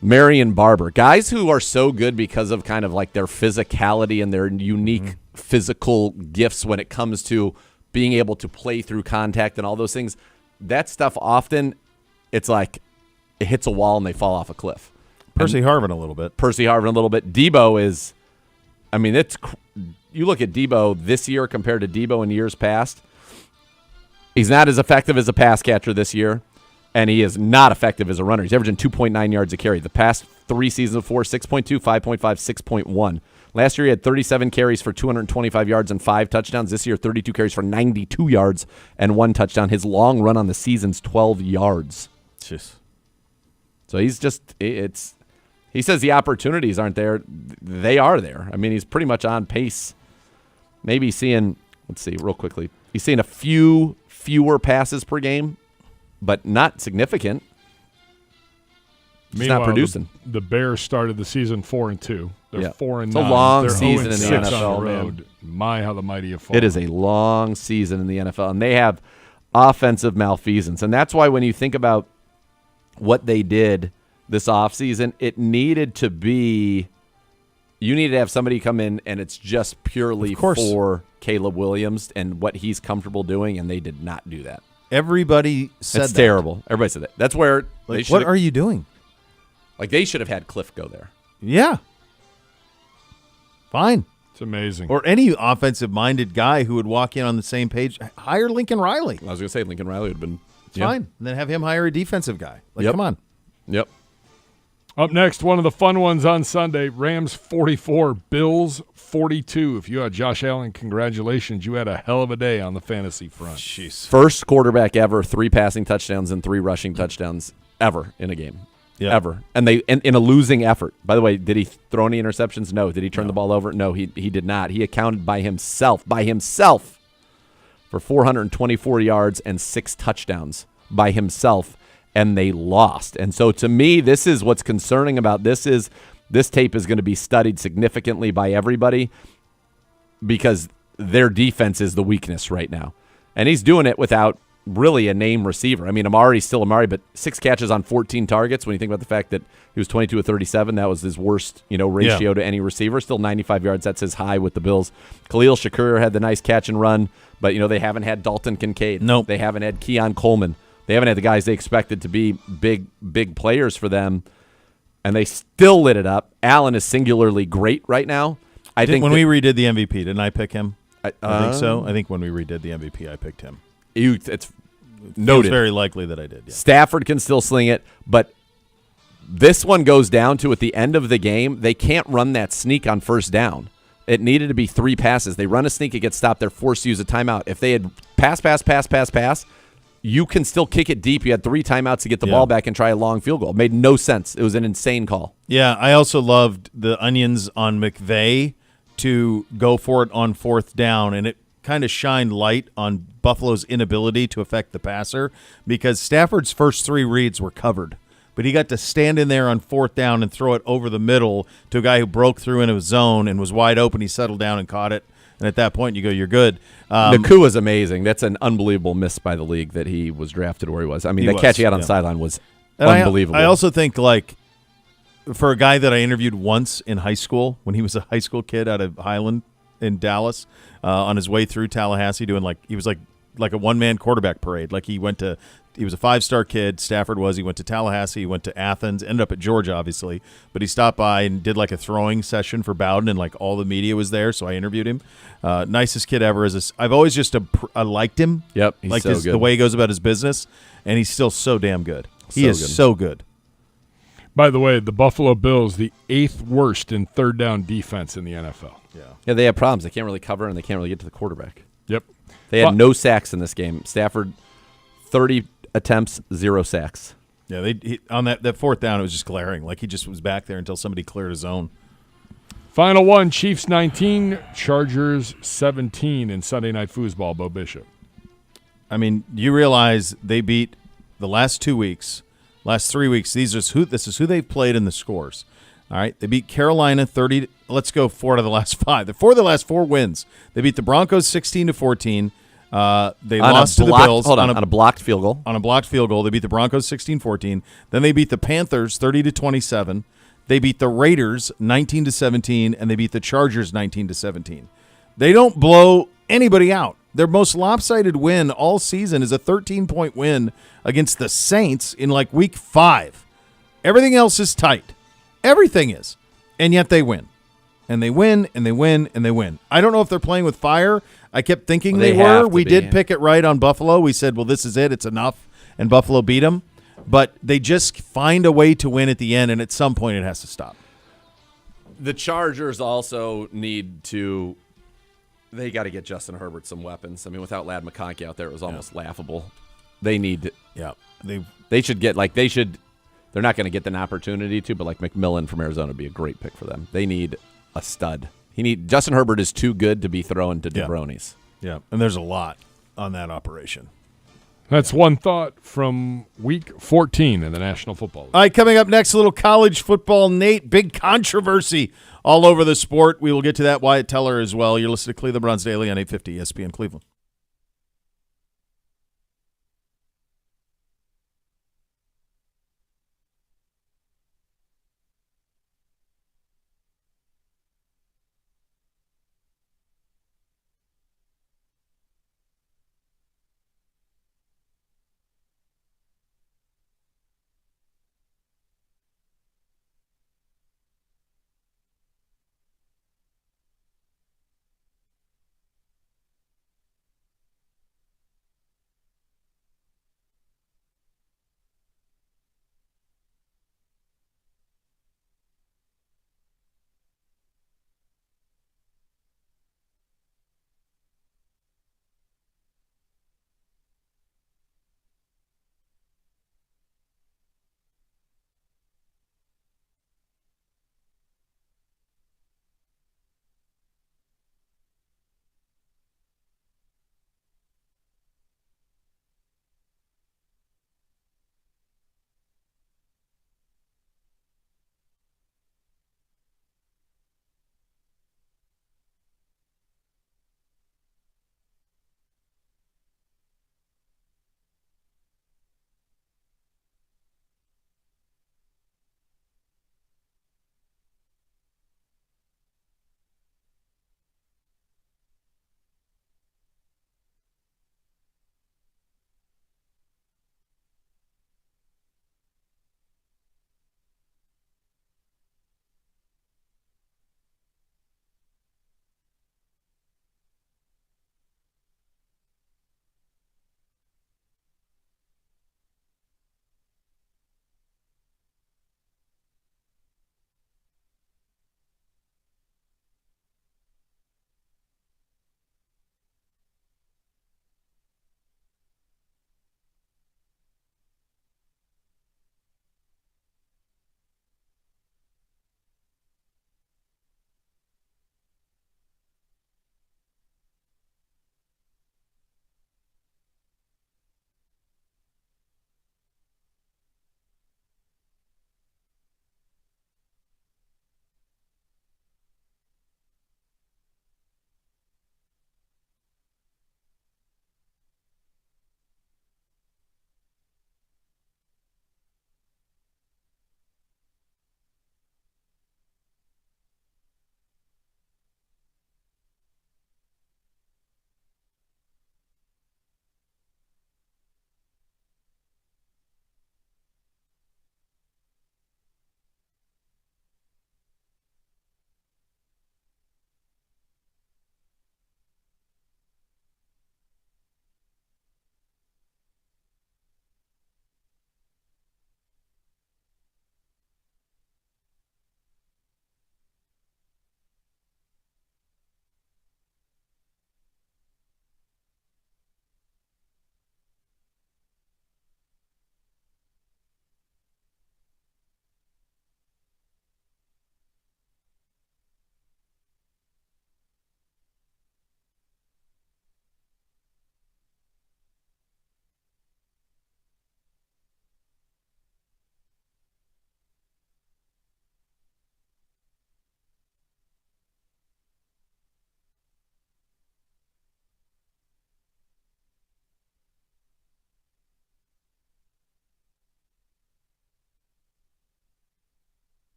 Marion Barber. Guys who are so good because of kind of like their physicality and their unique physical gifts when it comes to being able to play through contact and all those things. That stuff often, it's like it hits a wall and they fall off a cliff. Percy Harvin a little bit. Percy Harvin a little bit. Debo is, I mean, you look at Debo this year compared to Debo in years past, he's not as effective as a pass catcher this year, and he is not effective as a runner. He's averaging 2.9 yards a carry. The past 3 seasons before, 6.2, 5.5, 6.1. Last year he had 37 carries for 225 yards and 5 touchdowns. This year, 32 carries for 92 yards and 1 touchdown. His long run on the season's 12 yards. Jeez. So he's just, he says the opportunities aren't there. They are there. I mean, he's pretty much on pace. Maybe seeing, let's see, real quickly. He's seeing a fewer passes per game, but not significant. He's Meanwhile, not producing. The Bears started the season 4-2. They're Yeah. 4-9. It's a long They're season in the 0-6 NFL, on the man. road. My, how the mighty have fallen. It is a long season in the NFL, and they have offensive malfeasance. And that's why when you think about what they did this offseason, it needed to be – you need to have somebody come in, and it's just purely for Caleb Williams and what he's comfortable doing, and they did not do that. Everybody said That's that. terrible. Everybody said that. That's where they Like, should what are you doing? like they should have had Cliff go there. Yeah. Fine. It's amazing. Or any offensive-minded guy who would walk in on the same page. Hire Lincoln Riley. I was going to say Lincoln Riley would have been It's fine. And then have him hire a defensive guy. Like, Yep. come on. Yep. Up next, one of the fun ones on Sunday, Rams 44, Bills 42. If you had Josh Allen, congratulations. You had a hell of a day on the fantasy front. Jeez. First quarterback ever, 3 passing touchdowns and 3 rushing touchdowns ever in a game. Yeah. Ever. And they in a losing effort. By the way, did he throw any interceptions? No. Did he turn the ball over? No, he did not. He accounted by himself for 424 yards and 6 touchdowns by himself, and they lost. And so to me, this is what's concerning about this tape is going to be studied significantly by everybody because their defense is the weakness right now. And he's doing it without really a name receiver. I mean, Amari's still Amari, but 6 catches on 14 targets. When you think about the fact that he was 22 of 37, that was his worst, ratio to any receiver. Still 95 yards. That's his high with the Bills. Khalil Shakur had the nice catch and run, but they haven't had Dalton Kincaid. Nope. They haven't had Keon Coleman. They haven't had the guys they expected to be big players for them, and they still lit it up. Allen is singularly great right now. I think when we redid the MVP, didn't I pick him? I think so. I think when we redid the MVP, I picked him. It's noted. It's very likely that I did. Yeah. Stafford can still sling it, but this one goes down to at the end of the game, they can't run that sneak on first down. It needed to be 3 passes. They run a sneak, it gets stopped. They're forced to use a timeout. If they had pass, you can still kick it deep. You had 3 timeouts to get the ball back and try a long field goal. It made no sense. It was an insane call. Yeah, I also loved the onions on McVay to go for it on 4th down, and it kind of shined light on Buffalo's inability to affect the passer because Stafford's first 3 reads were covered. But he got to stand in there on 4th down and throw it over the middle to a guy who broke through into his zone and was wide open. He settled down and caught it. And at that point, you go, you're good. Naku was amazing. That's an unbelievable miss by the league that he was drafted where he was. I mean, the catch he had on the sideline was unbelievable. I also think, like, for a guy that I interviewed once in high school, when he was a high school kid out of Highland in Dallas, on his way through Tallahassee, he was like a one-man quarterback parade. Like he was a 5-star kid. Stafford was. He went to Tallahassee. He went to Athens. Ended up at Georgia, obviously. But he stopped by and did like a throwing session for Bowden, and like all the media was there. So I interviewed him. Nicest kid ever. I've always just I liked him. Yep, he's so good. The way he goes about his business, and he's still so damn good. He is so good. By the way, the Buffalo Bills, the 8th worst in third down defense in the NFL. Yeah, they have problems. They can't really cover, and they can't really get to the quarterback. Yep. They had no sacks in this game. Stafford, 30 attempts, 0 sacks. Yeah, on that fourth down, it was just glaring. Like he just was back there until somebody cleared his own. Final one, Chiefs 19, Chargers 17 in Sunday Night Foosball, Bo Bishop. I mean, you realize they beat the last 2 weeks, last 3 weeks. This is who they've played in the scores. All right, they beat Carolina 30. Let's go 4 out of the last 5. The 4 of the last 4 wins. They beat the Broncos 16-14. They lost to the Bills on a blocked field goal. On a blocked field goal, they beat the Broncos 16-14. Then they beat the Panthers 30-27. They beat the Raiders 19-17, and they beat the Chargers 19-17. They don't blow anybody out. Their most lopsided win all season is a 13-point win against the Saints in like week 5. Everything else is tight. Everything is. And yet they win. And they win, and they win, and they win. I don't know if they're playing with fire. I kept thinking they were. We did pick it right on Buffalo. We said, well, this is it. It's enough. And Buffalo beat them. But they just find a way to win at the end, and at some point it has to stop. The Chargers also need to – they got to get Justin Herbert some weapons. I mean, without Ladd McConkey out there, it was almost laughable. They need – yeah. They should get – like they should – they're not going to get an opportunity to, but like McMillan from Arizona would be a great pick for them. They need a stud. Justin Herbert is too good to be thrown to jabronis. Yeah, and there's a lot on that operation. That's one thought from Week 14 in the National Football League. All right, coming up next, a little college football. Nate, big controversy all over the sport. We will get to that. Wyatt Teller as well. You're listening to Cleveland Browns Daily on 850 ESPN Cleveland.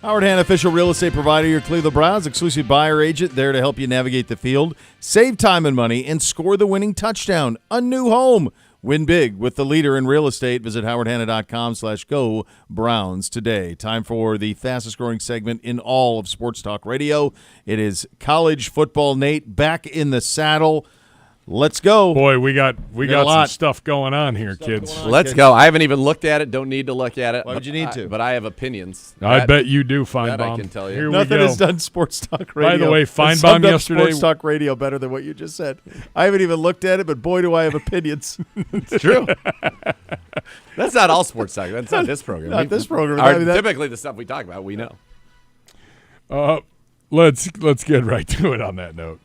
Howard Hanna, official real estate provider, your Cleveland Browns, exclusive buyer agent, there to help you navigate the field, save time and money, and score the winning touchdown. A new home. Win big with the leader in real estate. Visit howardhanna.com/go Browns today. Time for the fastest growing segment in all of sports talk radio. It is college football. Nate back in the saddle. Let's go. Boy, we got some lot. stuff going on here, kids. Let's go. I haven't even looked at it. Don't need to look at it. Why would you need to? But I have opinions. I bet you do, Feinbaum. that I can tell you. Here Nothing we go. has done sports talk radio. By the way, has Feinbaum summed up yesterday- sports talk radio better than what you just said. I haven't even looked at it, but boy, do I have opinions. It's true. That's not all sports talk. That's not this program. Not this program. Our- I mean, that- typically, the stuff we talk about, we know. Let's get right to it on that note.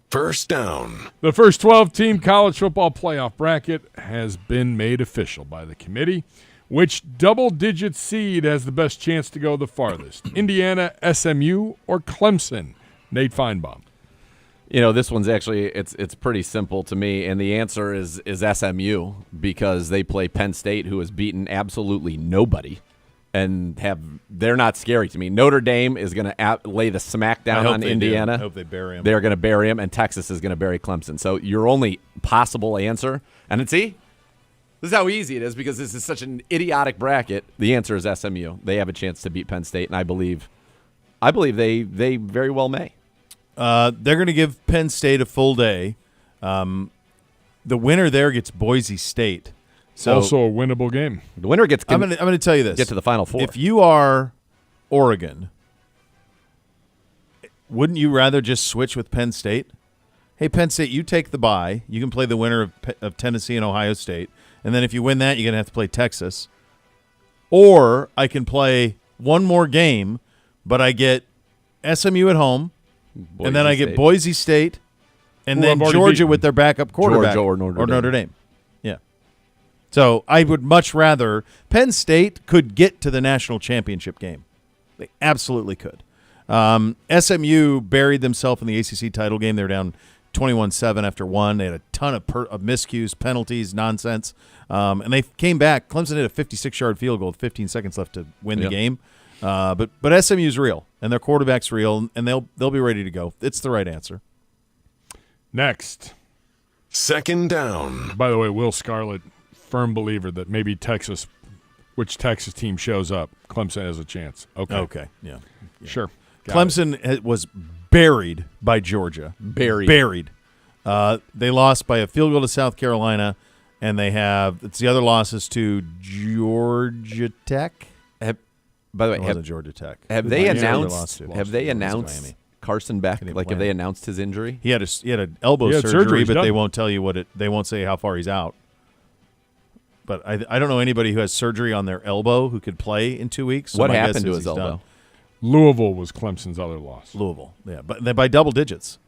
First down. The first 12-team college football playoff bracket has been made official by the committee. Which double-digit seed has the best chance to go the farthest? Indiana, SMU, or Clemson? Nate Feinbaum. You know, this one's actually it's pretty simple to me, and the answer is SMU because they play Penn State, who has beaten absolutely nobody, and they're not scary to me. Notre Dame is going to lay the smack down on Indiana. I hope they bury him. They're going to bury him, and Texas is going to bury Clemson. So your only possible answer, and see, this is how easy it is because this is such an idiotic bracket. The answer is SMU. They have a chance to beat Penn State, and I believe they very well may. They're going to give Penn State a full day. The winner there gets Boise State. So Also a winnable game. The winner gets. I'm going to tell you this: get to the Final Four. If you are Oregon, wouldn't you rather just switch with Penn State? Hey, Penn State, you take the bye. You can play the winner of Tennessee and Ohio State, and then if you win that, you're going to have to play Texas. Or I can play one more game, but I get SMU at home, and then I get Boise State, and Who then I've already Georgia beaten. with their backup quarterback, Georgia or Notre Dame. Yeah. So I would much rather Penn State could get to the national championship game. They absolutely could. SMU buried themselves in the ACC title game. They were down 21-7 after one. They had a ton of miscues, penalties, nonsense, and they came back. Clemson hit a 56-yard field goal with 15 seconds left to win the game. But SMU's real, and their quarterback's real, and they'll be ready to go. It's the right answer. Next. Second down. By the way, Will Scarlett, firm believer that maybe which Texas team shows up, Clemson has a chance. Okay. Yeah. Sure. Got Clemson was buried by Georgia. Buried. They lost by a field goal to South Carolina, and it's the other losses to Georgia Tech. By the way, It wasn't Georgia Tech. Have they Miami. announced? They lost Have they to announced Miami. Carson back? Couldn't Like, even have they win. announced his injury? He had an elbow He had surgery, surgery, but done. they won't tell you they won't say how far he's out. But I don't know anybody who has surgery on their elbow who could play in 2 weeks. So What my guess happened to is his he's elbow? done. Louisville was Clemson's other loss. Louisville, yeah, but by double digits.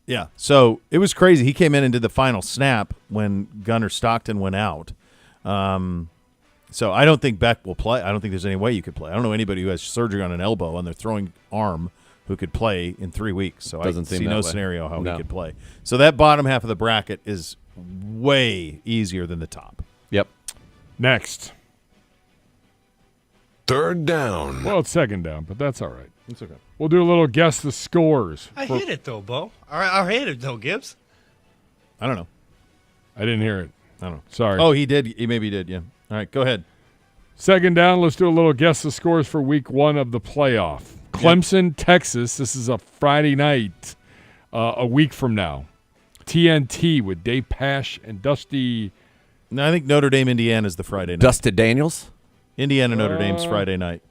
Yeah, so it was crazy. He came in and did the final snap when Gunnar Stockton went out. So I don't think Beck will play. I don't think there's any way you could play. I don't know anybody who has surgery on an elbow on their throwing arm who could play in 3 weeks. So Doesn't I seem see that no way. scenario how No. he could play. So that bottom half of the bracket is way easier than the top. Yep. Next. Third down. Well, it's second down, but that's all right. It's okay. We'll do a little guess the scores. I hit it, though, Bo. I hit it, though, Gibbs. I don't know. I didn't hear it. I don't know. Sorry. Oh, he did. He maybe did, yeah. All right, go ahead. Second down, let's do a little guess the scores for week 1 of the playoff. Clemson, Texas. This is a Friday night, a week from now. TNT with Dave Pash and Dusty. No, I think Notre Dame, Indiana is the Friday night. Dustin Daniels. Indiana, Notre Dame's Friday night.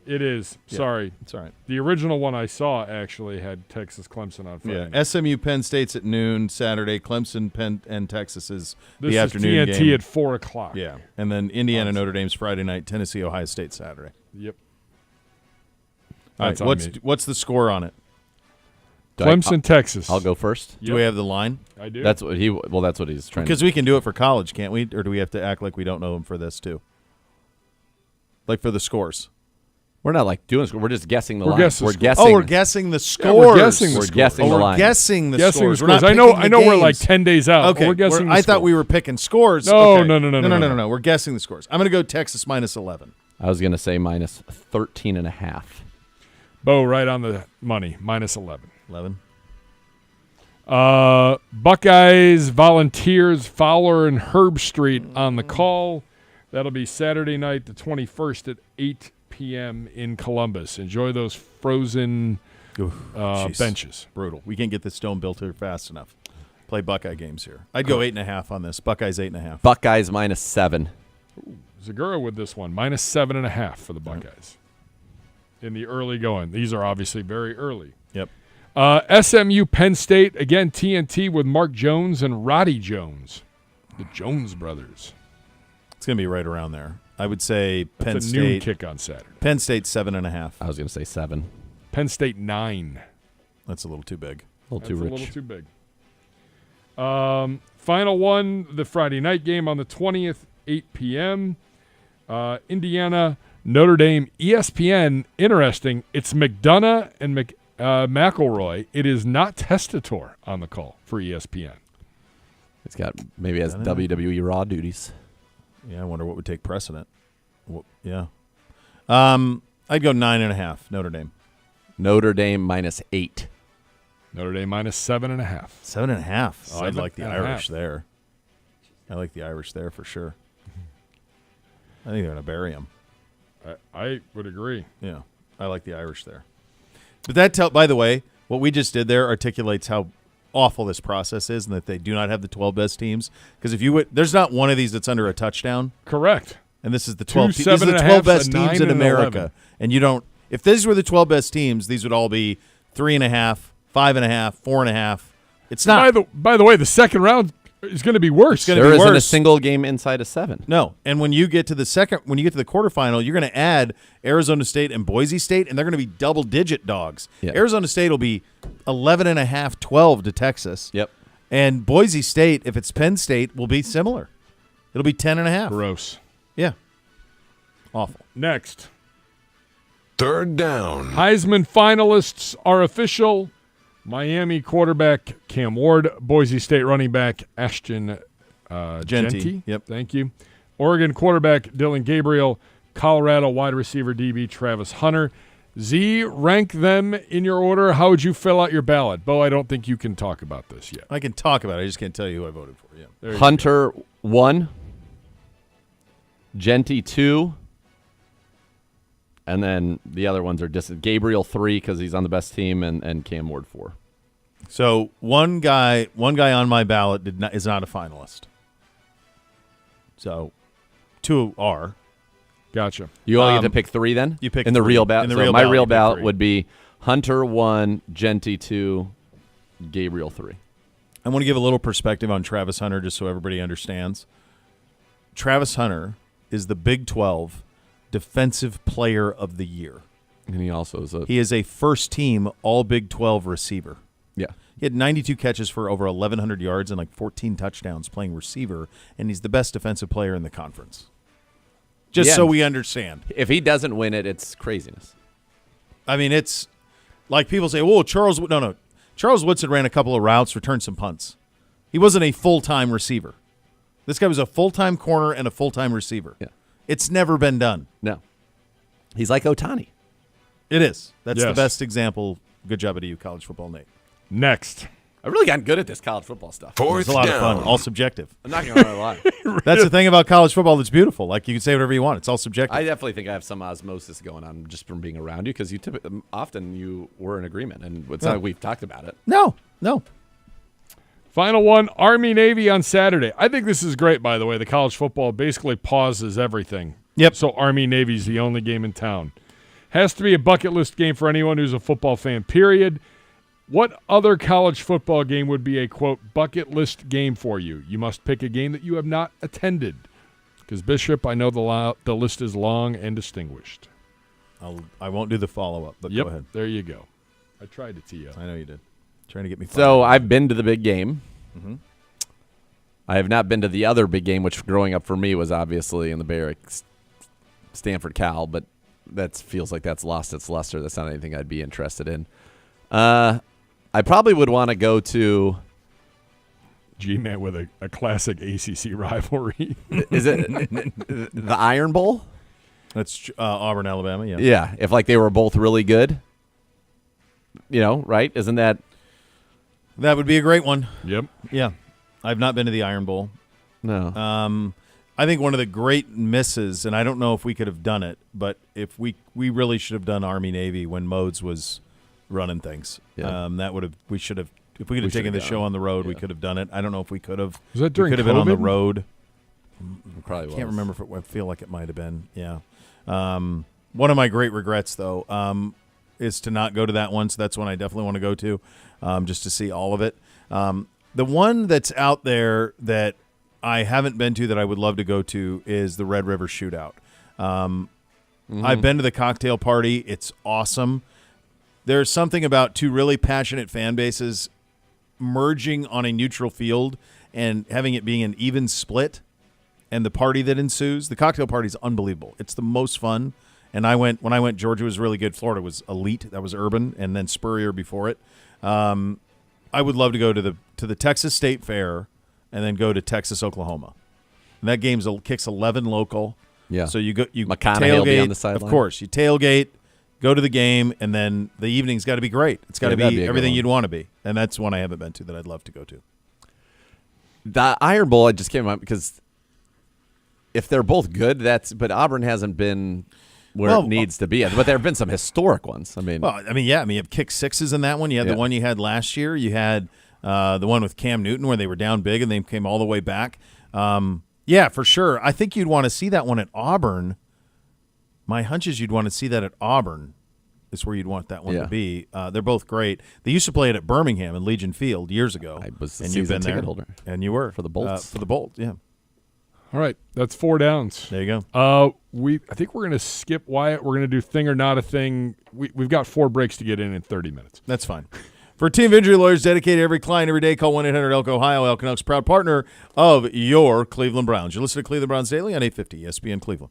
It is. Yeah. Sorry. It's all right. The original one I saw actually had Texas Clemson on Friday. Yeah, SMU Penn State's at noon Saturday. Clemson Penn and Texas is This the is afternoon TNT game. at 4 o'clock. Yeah, and then Indiana Notre Dame's Friday night. Tennessee Ohio State Saturday. Yep. All That's right, on me. what's the score on it? Clemson, Texas. I'll go first. Do we have the line? I do. That's what that's what he's trying. Because we can do it for college, can't we? Or do we have to act like we don't know them for this too? Like for the scores. We're not like doing this. We're just guessing the We're line. guessing We're scores. guessing. Oh, we're guessing the scores. we're guessing the We're scores. guessing the we're line. guessing the Guessing the scores. We're not scores. I know. picking I the know. We're like games. 10 days out. Okay, We're guessing. I the thought scores. we were picking scores. No, Okay. no. no. We're guessing the scores. I'm going to go Texas minus 11. I was going to say minus 13.5. Bo right on the money. Minus 11. 11. Buckeyes, Volunteers, Fowler, and Herb Street on the call. That'll be Saturday night, the 21st at 8 p.m. in Columbus. Enjoy those frozen Jeez. benches. Brutal. We can't get this stone built here fast enough. Play Buckeye games here. I'd go 8.5 on this. Buckeyes 8.5. Buckeyes minus 7. Zagura with this one. Minus 7.5 for the Buckeyes. In the early going. These are obviously very early. Yep. SMU, Penn State. Again, TNT with Mark Jones and Roddy Jones. The Jones brothers. It's going to be right around there. I would say Penn That's a noon State. kick on Saturday. Penn State 7.5. I was going to say 7. Penn State 9. That's a little too big. A little That's too a rich. little too big. Final one, the Friday night game on the 20th, 8 p.m. Indiana, Notre Dame, ESPN. Interesting. It's McDonough and McElroy. It is not Testator on the call for ESPN. It's got maybe has WWE Raw duties. Yeah, I wonder what would take precedent. Yeah. I'd go 9.5, Notre Dame. Notre Dame minus 8. Notre Dame minus 7.5. 7.5. Oh, I'd like the 7.5. Irish there. I like the Irish there for sure. I think they're going to bury them. I would agree. Yeah, I like the Irish there. But by the way, what we just did there articulates how awful this process is and that they do not have the 12 best teams. Because there's not one of these that's under a touchdown. Correct. And this is the 12. Two These are the 12 best 7.5s, a 9 teams in and an America. 11. And you don't. If these were the 12 best teams, these would all be 3.5, 5.5, 4.5. It's not. By the way, the second round is going to be worse. gonna There be isn't a worse. single game inside of 7. No, and when you get to the quarterfinal, you're going to add Arizona State and Boise State, and they're going to be double-digit dogs. Yeah. Arizona State will be 11.5, 12 to Texas. Yep. And Boise State, if it's Penn State, will be similar. It'll be 10.5. Gross. Yeah. Awful. Next. Third down. Heisman finalists are official. Miami quarterback Cam Ward, Boise State running back Ashton Genty. Yep. Thank you. Oregon quarterback Dylan Gabriel, Colorado wide receiver DB Travis Hunter. Z, rank them in your order. How would you fill out your ballot? Bo, I don't think you can talk about this yet. I can talk about it. I just can't tell you who I voted for. Yeah. There you Hunter 1. Genty 2. And then the other ones are just Gabriel 3 because he's on the best team, and Cam Ward 4. So one guy on my ballot is not a finalist. So 2 are. Gotcha. You only get to pick 3 then? You pick in the 3. real ballot. In the So real my ballot, real you pick ballot 3. would be Hunter 1, Genty 2, Gabriel 3. I want to give a little perspective on Travis Hunter just so everybody understands. Travis Hunter is the Big 12 Defensive Player of the Year. And he also is He is a first-team All Big 12 receiver. yeah. He had 92 catches for over 1,100 yards and like 14 touchdowns playing receiver, and he's the best defensive player in the conference. Just Yeah. so we understand. If he doesn't win it, it's craziness. I mean, it's like people say, "Oh, Charles Woodson ran a couple of routes, returned some punts. He wasn't a full-time receiver. This guy was a full-time corner and a full-time receiver. Yeah. It's never been done. No. He's like Ohtani. It is. That's the Yes. best example. Good job at you, College Football Nate. Next. I've really gotten good at this college football stuff. Fourth It's a lot down. of fun. All subjective. I'm not going to lie. That's the thing about college football that's beautiful. Like, you can say whatever you want. It's all subjective. I definitely think I have some osmosis going on just from being around you because often you were in agreement, and it's not like we've talked about it. No. Final one, Army-Navy on Saturday. I think this is great, by the way. The college football basically pauses everything. Yep. So Army-Navy's the only game in town. Has to be a bucket list game for anyone who's a football fan, period. What other college football game would be a, quote, bucket list game for you? You must pick a game that you have not attended. Because, Bishop, I know the list is long and distinguished. I won't do the follow-up, but Yep, go ahead. there you go. I tried to tee you up. I know you did. Trying to get me fired. So I've been to the big game. Mm-hmm. I have not been to the other big game, which growing up for me was obviously in the Barracks, Stanford Cal, but that feels like that's lost its luster. That's not anything I'd be interested in. I probably would want to go to. G-Man with a classic ACC rivalry. Is it the Iron Bowl? That's Auburn, Alabama. Yeah. Yeah, if like they were both really good, right? Isn't that? That would be a great one. Yep. Yeah. I've not been to the Iron Bowl. No. I think one of the great misses, and I don't know if we could have done it, but if we really should have done Army Navy when Modes was running things. Yeah. We should have. If we could have taken the show on the road, we could have done it. I don't know if we could have. Was that during We could have been on the COVID? road. Probably I can't remember if I feel like it might have been. Yeah. One of my great regrets, though, is to not go to that one. So that's one I definitely want to go to, just to see all of it. The one that's out there that I haven't been to that I would love to go to is the Red River Shootout. I've been to the cocktail party. It's awesome. There's something about two really passionate fan bases merging on a neutral field and having it being an even split, and the party that ensues. The cocktail party is unbelievable. It's the most fun. And when I went, Georgia was really good. Florida was elite. That was urban, and then Spurrier before it. I would love to go to the Texas State Fair and then go to Texas, Oklahoma. And that kicks 11 local. Yeah. So you McConaughey tailgate will be on the sideline. Of course, you tailgate, go to the game, and then the evening's got to be great. It's got to that'd be be a good everything one. you'd want to be. And that's one I haven't been to that I'd love to go to. The Iron Bowl I just came up because if they're both good, but Auburn hasn't been where it needs to be. But there have been some historic ones. You have kick sixes in that one. You had the one you had last year. You had the one with Cam Newton where they were down big and they came all the way back. Yeah, for sure. I think you'd want to see that one at Auburn. My hunch is you'd want to see that at Auburn. Is where you'd want that one to be. They're both great. They used to play it at Birmingham and Legion Field years ago. I was the and you've season been there, ticket holder. and you were for the Bolts. Yeah. All right, that's 4 downs. There you go. I think we're going to skip Wyatt. We're going to do thing or not a thing. We've got 4 breaks to get in 30 minutes. That's fine. For team of injury lawyers dedicated to every client every day, call 1-800-ELK-OHIO. Elk & Elk's proud partner of your Cleveland Browns. You listen to Cleveland Browns Daily on 850 ESPN Cleveland.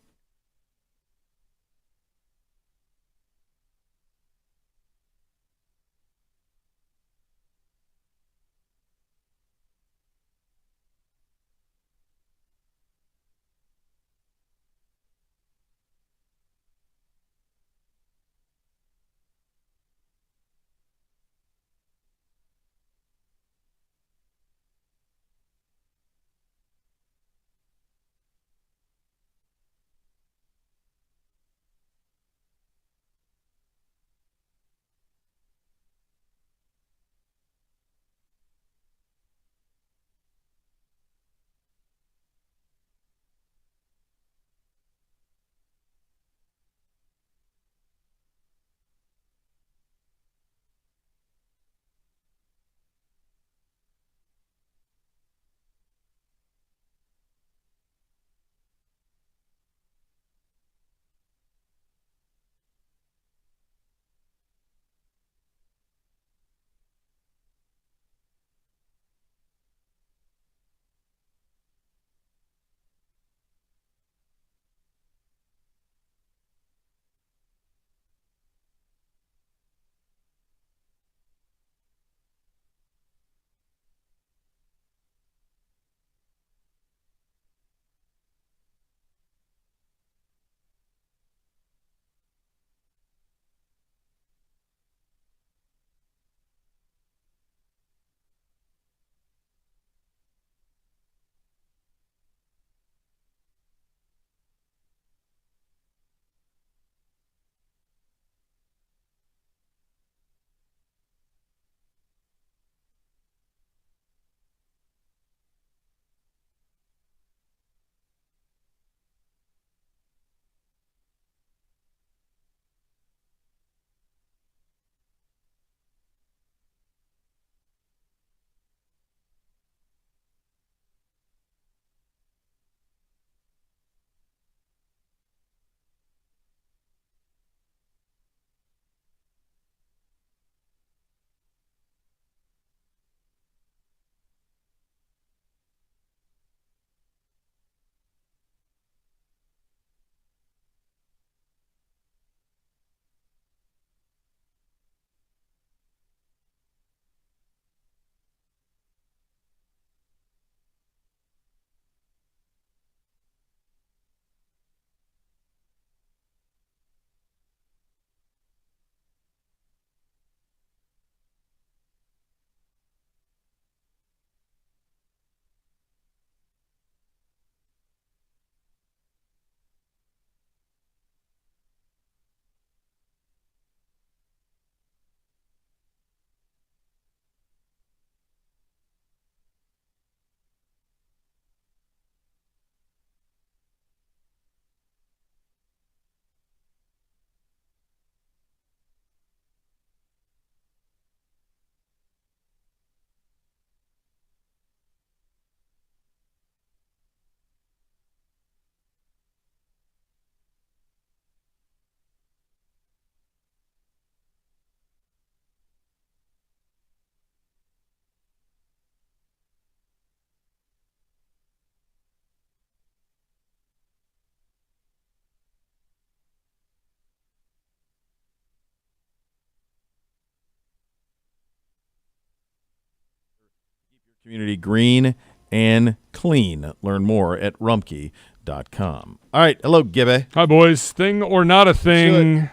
Community green and clean. Learn more at rumpke.com. All right. Hello, Gibby. Hi, boys. Thing or not a thing?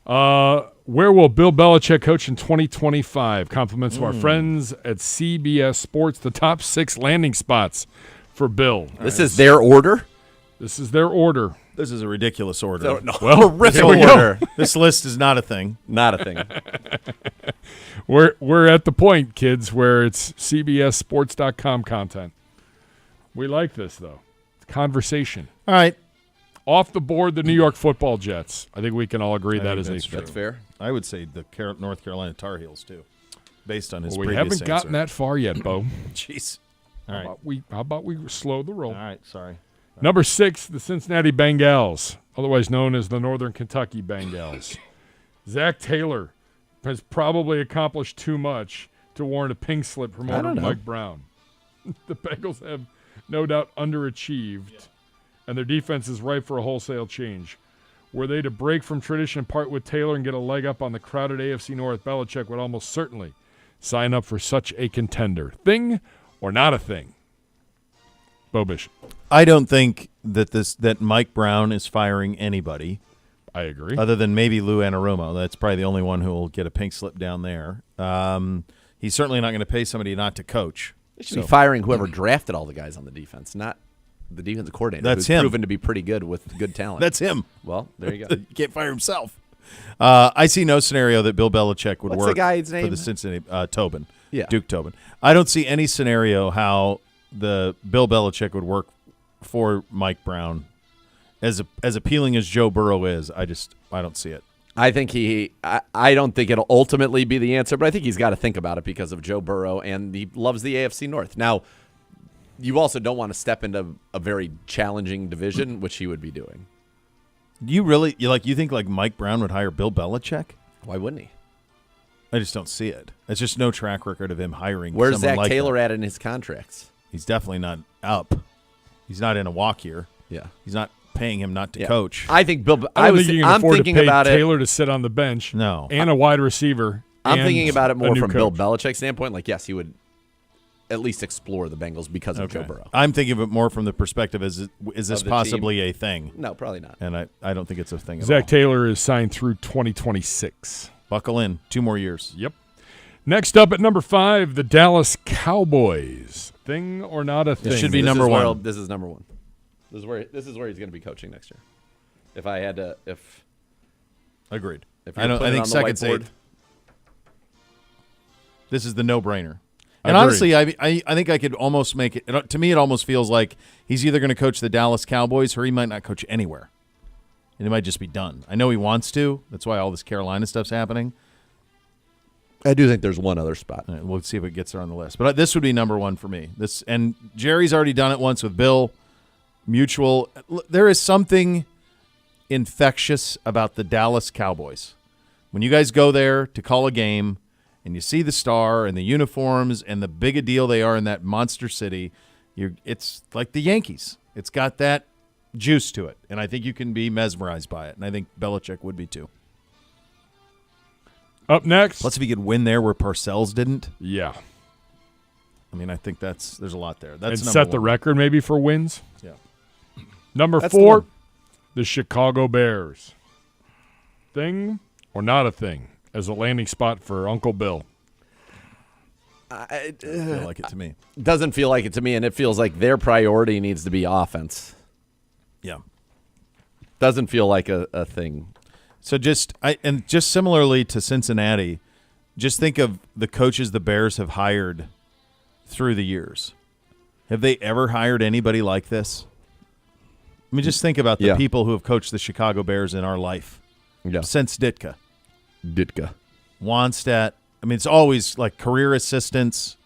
Where will Bill Belichick coach in 2025? Compliments to our friends at CBS Sports. The top 6 landing spots for Bill. This is their order? This is their order. This is a ridiculous order. Well, Horrific here we go. order. This list is not a thing. Not a thing. We're at the point, kids, where it's CBSSports.com content. We like this, though. It's conversation. All right. Off the board, the New York Football Jets. I think we can all agree that is a that's thing. That's fair. I would say the North Carolina Tar Heels, too, based on his Well, we previous haven't gotten that far yet, Bo. Jeez. All right. How about we slow the roll? All right. Sorry. Number 6, the Cincinnati Bengals, otherwise known as the Northern Kentucky Bengals. Zach Taylor has probably accomplished too much to warrant a pink slip from owner Mike Brown. The Bengals have no doubt underachieved, and their defense is ripe for a wholesale change. Were they to break from tradition and part with Taylor and get a leg up on the crowded AFC North, Belichick would almost certainly sign up for such a contender. Thing or not a thing? Bo Bishop. I don't think that Mike Brown is firing anybody. I agree. Other than maybe Lou Anarumo. That's probably the only one who will get a pink slip down there. He's certainly not going to pay somebody not to coach. They should be firing whoever drafted all the guys on the defense, not the defensive coordinator. That's who's him. proven to be pretty good with good talent. That's him. Well, there you go. He can't fire himself. I see no scenario that Bill Belichick would What's work the guy's for name? the Cincinnati Tobin. Yeah. Duke Tobin. I don't see any scenario how the Bill Belichick would work for Mike Brown. As appealing as Joe Burrow is, I don't see it. I think I don't think it'll ultimately be the answer, but I think he's got to think about it because of Joe Burrow, and he loves the AFC North. Now, you also don't want to step into a very challenging division, which he would be doing. You think Mike Brown would hire Bill Belichick? Why wouldn't he? I just don't see it. It's just no track record of him hiring. Where's someone Zach like Taylor that. at in his contracts? He's definitely not up. He's not in a walk year. Yeah. He's not paying him not to Yeah. coach. I think Bill. I don't think you can I'm afford thinking to pay about Taylor to sit on the bench. No. And a wide receiver. I'm and thinking about it a more new from Bill coach. Belichick's standpoint. Like, yes, he would at least explore the Bengals because of Joe Burrow. I'm thinking of it more from the perspective is this the possibly a thing? No, probably not. And I don't think it's a thing at Zach all. Taylor is signed through 2026. Buckle in. 2 more years. Yep. Next up at number 5, the Dallas Cowboys. Thing or not a thing? should be This number is where 1. This is number 1. This is where he's going to be coaching next year. If I had to, Agreed. if I you're think putting it on the second whiteboard, safe. This is the no-brainer. I And agree. honestly, I think I could almost make it. To me, it almost feels like he's either going to coach the Dallas Cowboys or he might not coach anywhere, and he might just be done. I know he wants to. That's why all this Carolina stuff's happening. I do think there's one other spot. All right, we'll see if it gets there on the list. But this would be number 1 for me. This and Jerry's already done it once with Bill. Mutual. There is something infectious about the Dallas Cowboys. When you guys go there to call a game and you see the star and the uniforms and the big a deal they are in that monster city, it's like the Yankees. It's got that juice to it, and I think you can be mesmerized by it, and I think Belichick would be too. Up next. Plus, if he could win there where Parcells didn't, Yeah. I mean, I think there's a lot there. And That's set number the 1. record maybe for wins. Yeah. Number That's the 4, one. the Chicago Bears. Thing or not a thing as a landing spot for Uncle Bill? I feel like it to me. Doesn't feel like it to me, and it feels like their priority needs to be offense. Yeah. Doesn't feel like a thing. So just similarly to Cincinnati, just think of the coaches the Bears have hired through the years. Have they ever hired anybody like this? I mean, just think about the people who have coached the Chicago Bears in our life since Ditka. Wannstedt. I mean, it's always like career assistants.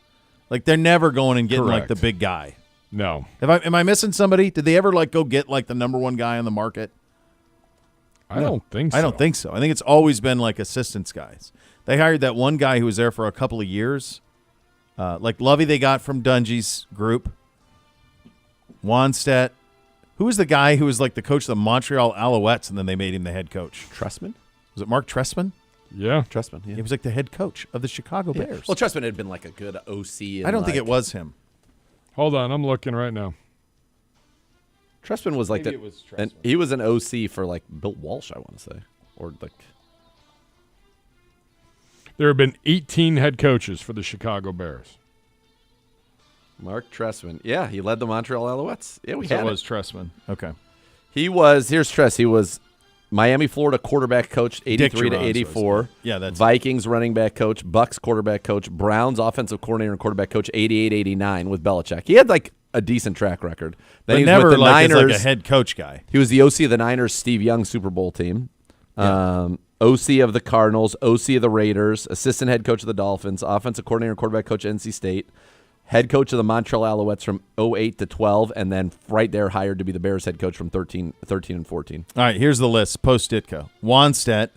Like they're never going and getting like Correct. the big guy. No. Am I missing somebody? Did they ever go get the number 1 guy on the market? I don't think so. I don't think so. I think it's always been like assistants guys. They hired that one guy who was there for a couple of years. Like Lovey they got from Dungy's group. Wannstedt. Who was the guy who was like the coach of the Montreal Alouettes and then they made him the head coach? Tressman? Was it Mark Tressman? Yeah. Trestman. Yeah. He was like the head coach of the Chicago Bears. Well, Trestman had been like a good OC. I don't think it was him. Hold on, I'm looking right now. Trestman was like Maybe that. it was And Trestman. he was an OC for like Bill Walsh, I want to say, or like. There have been 18 head coaches for the Chicago Bears. Mark Trestman. Yeah, he led the Montreal Alouettes. Yeah, we So had it it. was Trestman. Okay. He was, here's Tress, he was Miami, Florida quarterback coach, 83 to Geron's 84. was- yeah, that's- Vikings running back coach, Bucks quarterback coach, Browns offensive coordinator and quarterback coach, 88, 89 with Belichick. He had like a decent track record. Then But he was never with the like as Niners. like a head coach guy. He was the OC of the Niners, Steve Young Super Bowl team. OC of the Cardinals, OC of the Raiders, assistant head coach of the Dolphins, offensive coordinator and quarterback coach at NC State, head coach of the Montreal Alouettes from 08 to 12, and then right there hired to be the Bears head coach from 13 and 14. All right, here's the list post-Ditka. Wanstedt,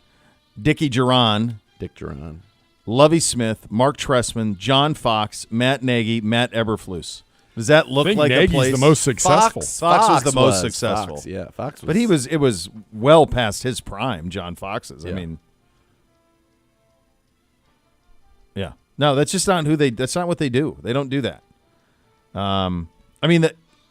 Dickie Geron, Dick Duran. Lovie Smith, Mark Trestman, John Fox, Matt Nagy, Matt Eberflus. Does that look I think like Nagy's a place? the most successful. Fox was the most successful. Fox, yeah, Fox was. But it was well past his prime, John Fox's. I Yeah. mean, yeah. No, that's just not that's not what they do. They don't do that. I mean,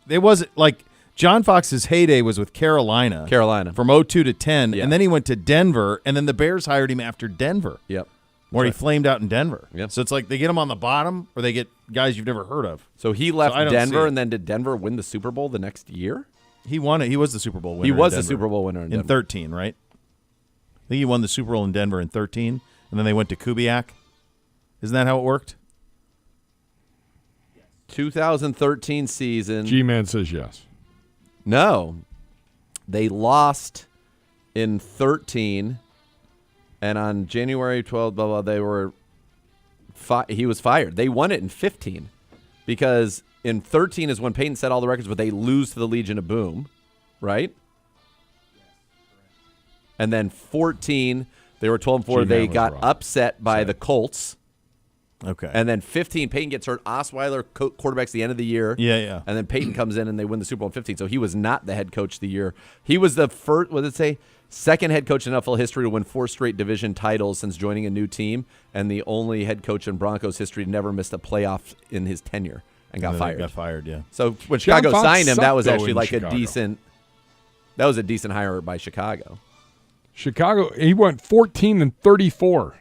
it wasn't like John Fox's heyday was with Carolina from 02 to 10, Yeah. and then he went to Denver, and then the Bears hired him after Denver. Yep. Where he flamed out in Denver. Yep. So it's like they get him on the bottom, or they get guys you've never heard of. So he left I don't see Denver, it. and then did Denver win the Super Bowl the next year? He won it. He was the Super Bowl winner. He was in the Denver. Super Bowl winner in Denver. 13, right? I think he won the Super Bowl in Denver in 13, and then they went to Kubiak. Isn't that how it worked? 2013 season. G-Man says yes. No. They lost in 13, and on January 12th, blah, blah, they were he was fired. They won it in 15 because in 13 is when Peyton set all the records, but they lose to the Legion of Boom, right? And then 14, they were 12-4. G-Man They was got wrong. upset by the Colts. Okay. And then 15, Peyton gets hurt. Osweiler quarterbacks the end of the year. Yeah. And then Peyton comes in and they win the Super Bowl in 15. So he was not the head coach of the year. He was the first, what did it say? Second head coach in NFL history to win 4 straight division titles since joining a new team, and the only head coach in Broncos history to never missed a playoff in his tenure and got fired. Got fired, yeah. So when John Chicago Fox signed him, that sucked, was though, actually in like Chicago. that was a decent hire by Chicago. Chicago, he went 14-34.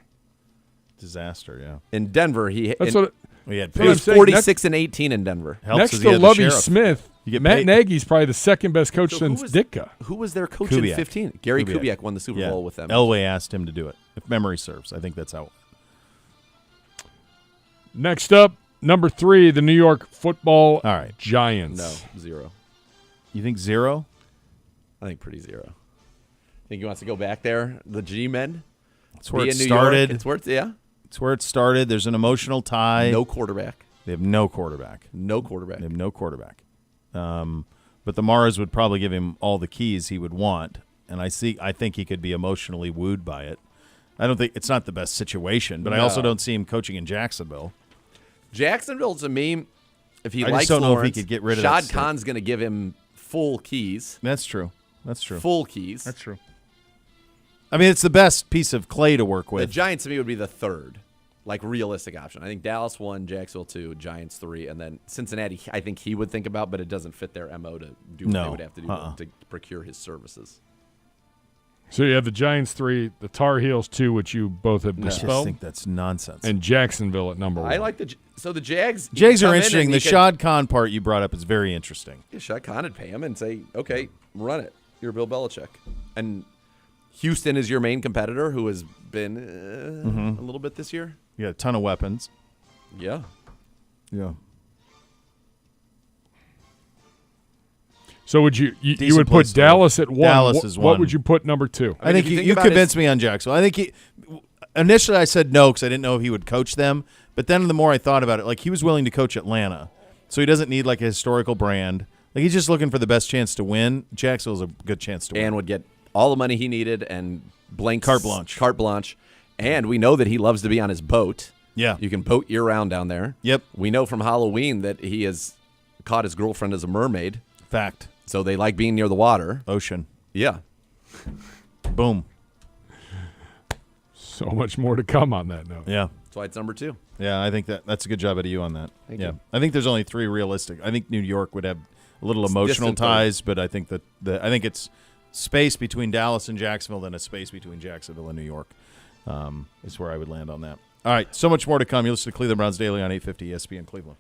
Disaster, yeah. In Denver, he That's in- what. We had he I'm was saying. 46 and 18 in Denver. helps Next is to he had the Lovie sheriff. Smith, You get Matt paid. Nagy's probably the second best coach So who since was- Ditka. Who was their coach in Kubiak. 15? Gary Kubiak won the Super Yeah. Bowl with them. Elway asked him to do it, if memory serves. I think that's how. Next up, number 3, the New York Football All right. Giants. No, 0. You think 0? I think pretty 0. Think he wants to go back there? The G-men? That's where Be it in New started. York? It's where it's, yeah. It's where it started. There's an emotional tie. No quarterback. They have no quarterback. No quarterback. They have no quarterback. But the Mars would probably give him all the keys he would want, and I think he could be emotionally wooed by it. I don't think it's not the best situation, but I also No. don't see him coaching in Jacksonville. Jacksonville, to me, if he I just likes don't know if he Lawrence, could get rid of that Shad stuff. Khan's going to give him full keys. That's true. That's true. Full keys. That's true. I mean, it's the best piece of clay to work The with. Giants, to me, would be the third, like, realistic option. I think Dallas 1, Jacksonville 2, Giants 3, and then Cincinnati, I think he would think about, but it doesn't fit their MO to do what No. they would have to do Uh-uh. to procure his services. So you have the Giants 3, the Tar Heels 2, which you both have I just dispelled, think that's nonsense. and Jacksonville at number 1. I like the Jags. he Jags could are come in interesting. and The he could- Shad Khan part you brought up is very interesting. Yeah, Shad Khan would pay him and say, okay, run it. You're Bill Belichick. And Houston is your main competitor, who has been a little bit this year. You got a ton of weapons. Yeah. Yeah. So would you Decent would place put to live. Dallas at 1. Dallas What- is What 1. would you put number 2? I think if you think you about convinced his- me on Jacksonville. I think initially I said no because I didn't know if he would coach them. But then the more I thought about it, like he was willing to coach Atlanta, so he doesn't need like a historical brand. Like he's just looking for the best chance to win. Jacksonville's a good chance to win. And would get all the money he needed and blank Carte blanche. Carte blanche. And we know that he loves to be on his boat. Yeah. You can boat year-round down there. Yep. We know from Halloween that he has caught his girlfriend as a mermaid, Fact. so they like being near the water. Ocean. Yeah. Boom. So much more to come on that note. Yeah. That's why it's number 2. Yeah, I think that's a good job out of you on that. Thank yeah. you. I think there's only 3 realistic. I think New York would have a little emotional distant ties, but I think I think it's space between Dallas and Jacksonville, then a space between Jacksonville and New York is where I would land on that. All right, so much more to come. You listen to Cleveland Browns Daily on 850 ESPN Cleveland.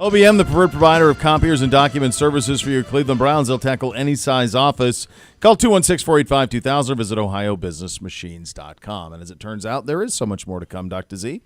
OBM, the preferred provider of copiers and document services for your Cleveland Browns. They'll tackle any size office. Call 216-485-2000 or visit ohiobusinessmachines.com. And as it turns out, there is so much more to come, Dr. Z.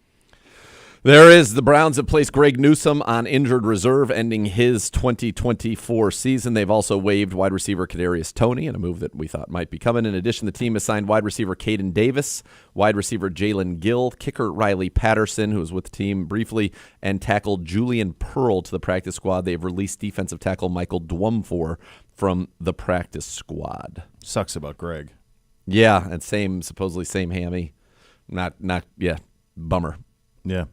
There is. The Browns have placed Greg Newsome on injured reserve, ending his 2024 season. They've also waived wide receiver Kadarius Toney in a move that we thought might be coming. In addition, the team has signed wide receiver Caden Davis, wide receiver Jalen Gill, kicker Riley Patterson, who was with the team briefly, and tackle Julian Pearl to the practice squad. They've released defensive tackle Michael Dwumfor from the practice squad. Sucks about Greg. Yeah, and supposedly same hammy. Bummer. Yeah.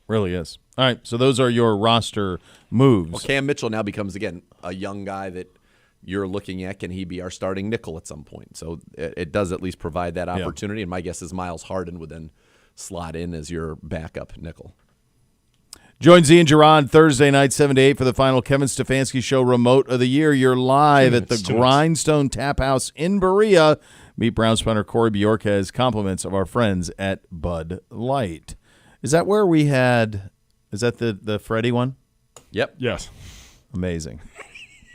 Really is. All right, so those are your roster moves. Well, Cam Mitchell now becomes, again, a young guy that you're looking at. Can he be our starting nickel at some point? So it does at least provide that opportunity, and my guess is Miles Harden would then slot in as your backup nickel. Join Z and Gerard Thursday night, 7 to 8 for the final Kevin Stefanski Show remote of the year. You're live at the Grindstone Tap House in Berea. Meet Browns punter Corey Bjorkes. Compliments of our friends at Bud Light. Is that where we had – is that the Freddie one? Yep. Yes. Amazing.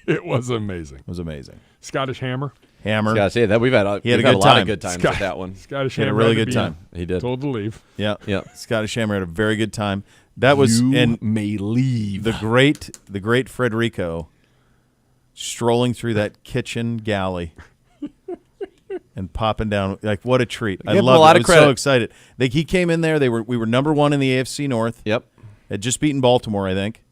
It was amazing. It was amazing. Scottish Hammer. Gotta say that we've had a lot of good times with that one. Scottish He had Hammer a really good time. He did. Told to leave. Yeah. Yeah. Scottish Hammer had a very good time. That was may leave. the great Frederico strolling through that kitchen galley and popping down. Like, what a treat. I Give him love a lot it. of I was so credit. excited. He came in there. We were number 1 in the AFC North. Yep. Had just beaten Baltimore, I think.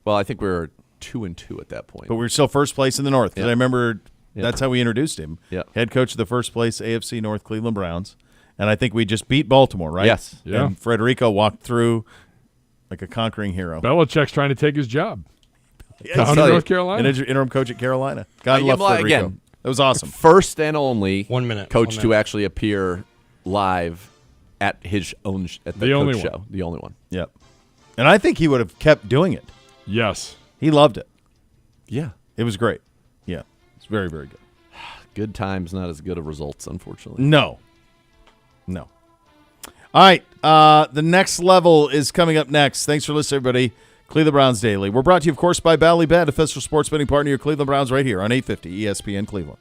I think we were 2-2 at that point. But we were still first place in the North. Because Yep. I remember Yep. that's how we introduced him. Yep. Head coach of the first place AFC North Cleveland Browns. And I think we just beat Baltimore, right? Yes. Yeah. And Frederico walked through like a conquering hero. Belichick's trying to take his job. Yeah, Down in tell you, North Carolina. interim coach at Carolina. God give love him a lot- Frederico. again. That was awesome. First and only 1 minute. coach 1 to minute. actually appear live at his own at the The only coach one. show. The only one. Yep. And I think he would have kept doing it. Yes. He loved it. Yeah. It was great. Yeah. It's very, very good. Good times, not as good of results, unfortunately. No. All right. The next level is coming up next. Thanks for listening, everybody. Cleveland Browns Daily. We're brought to you, of course, by Bally Bet, official sports betting partner of your Cleveland Browns right here on 850 ESPN Cleveland.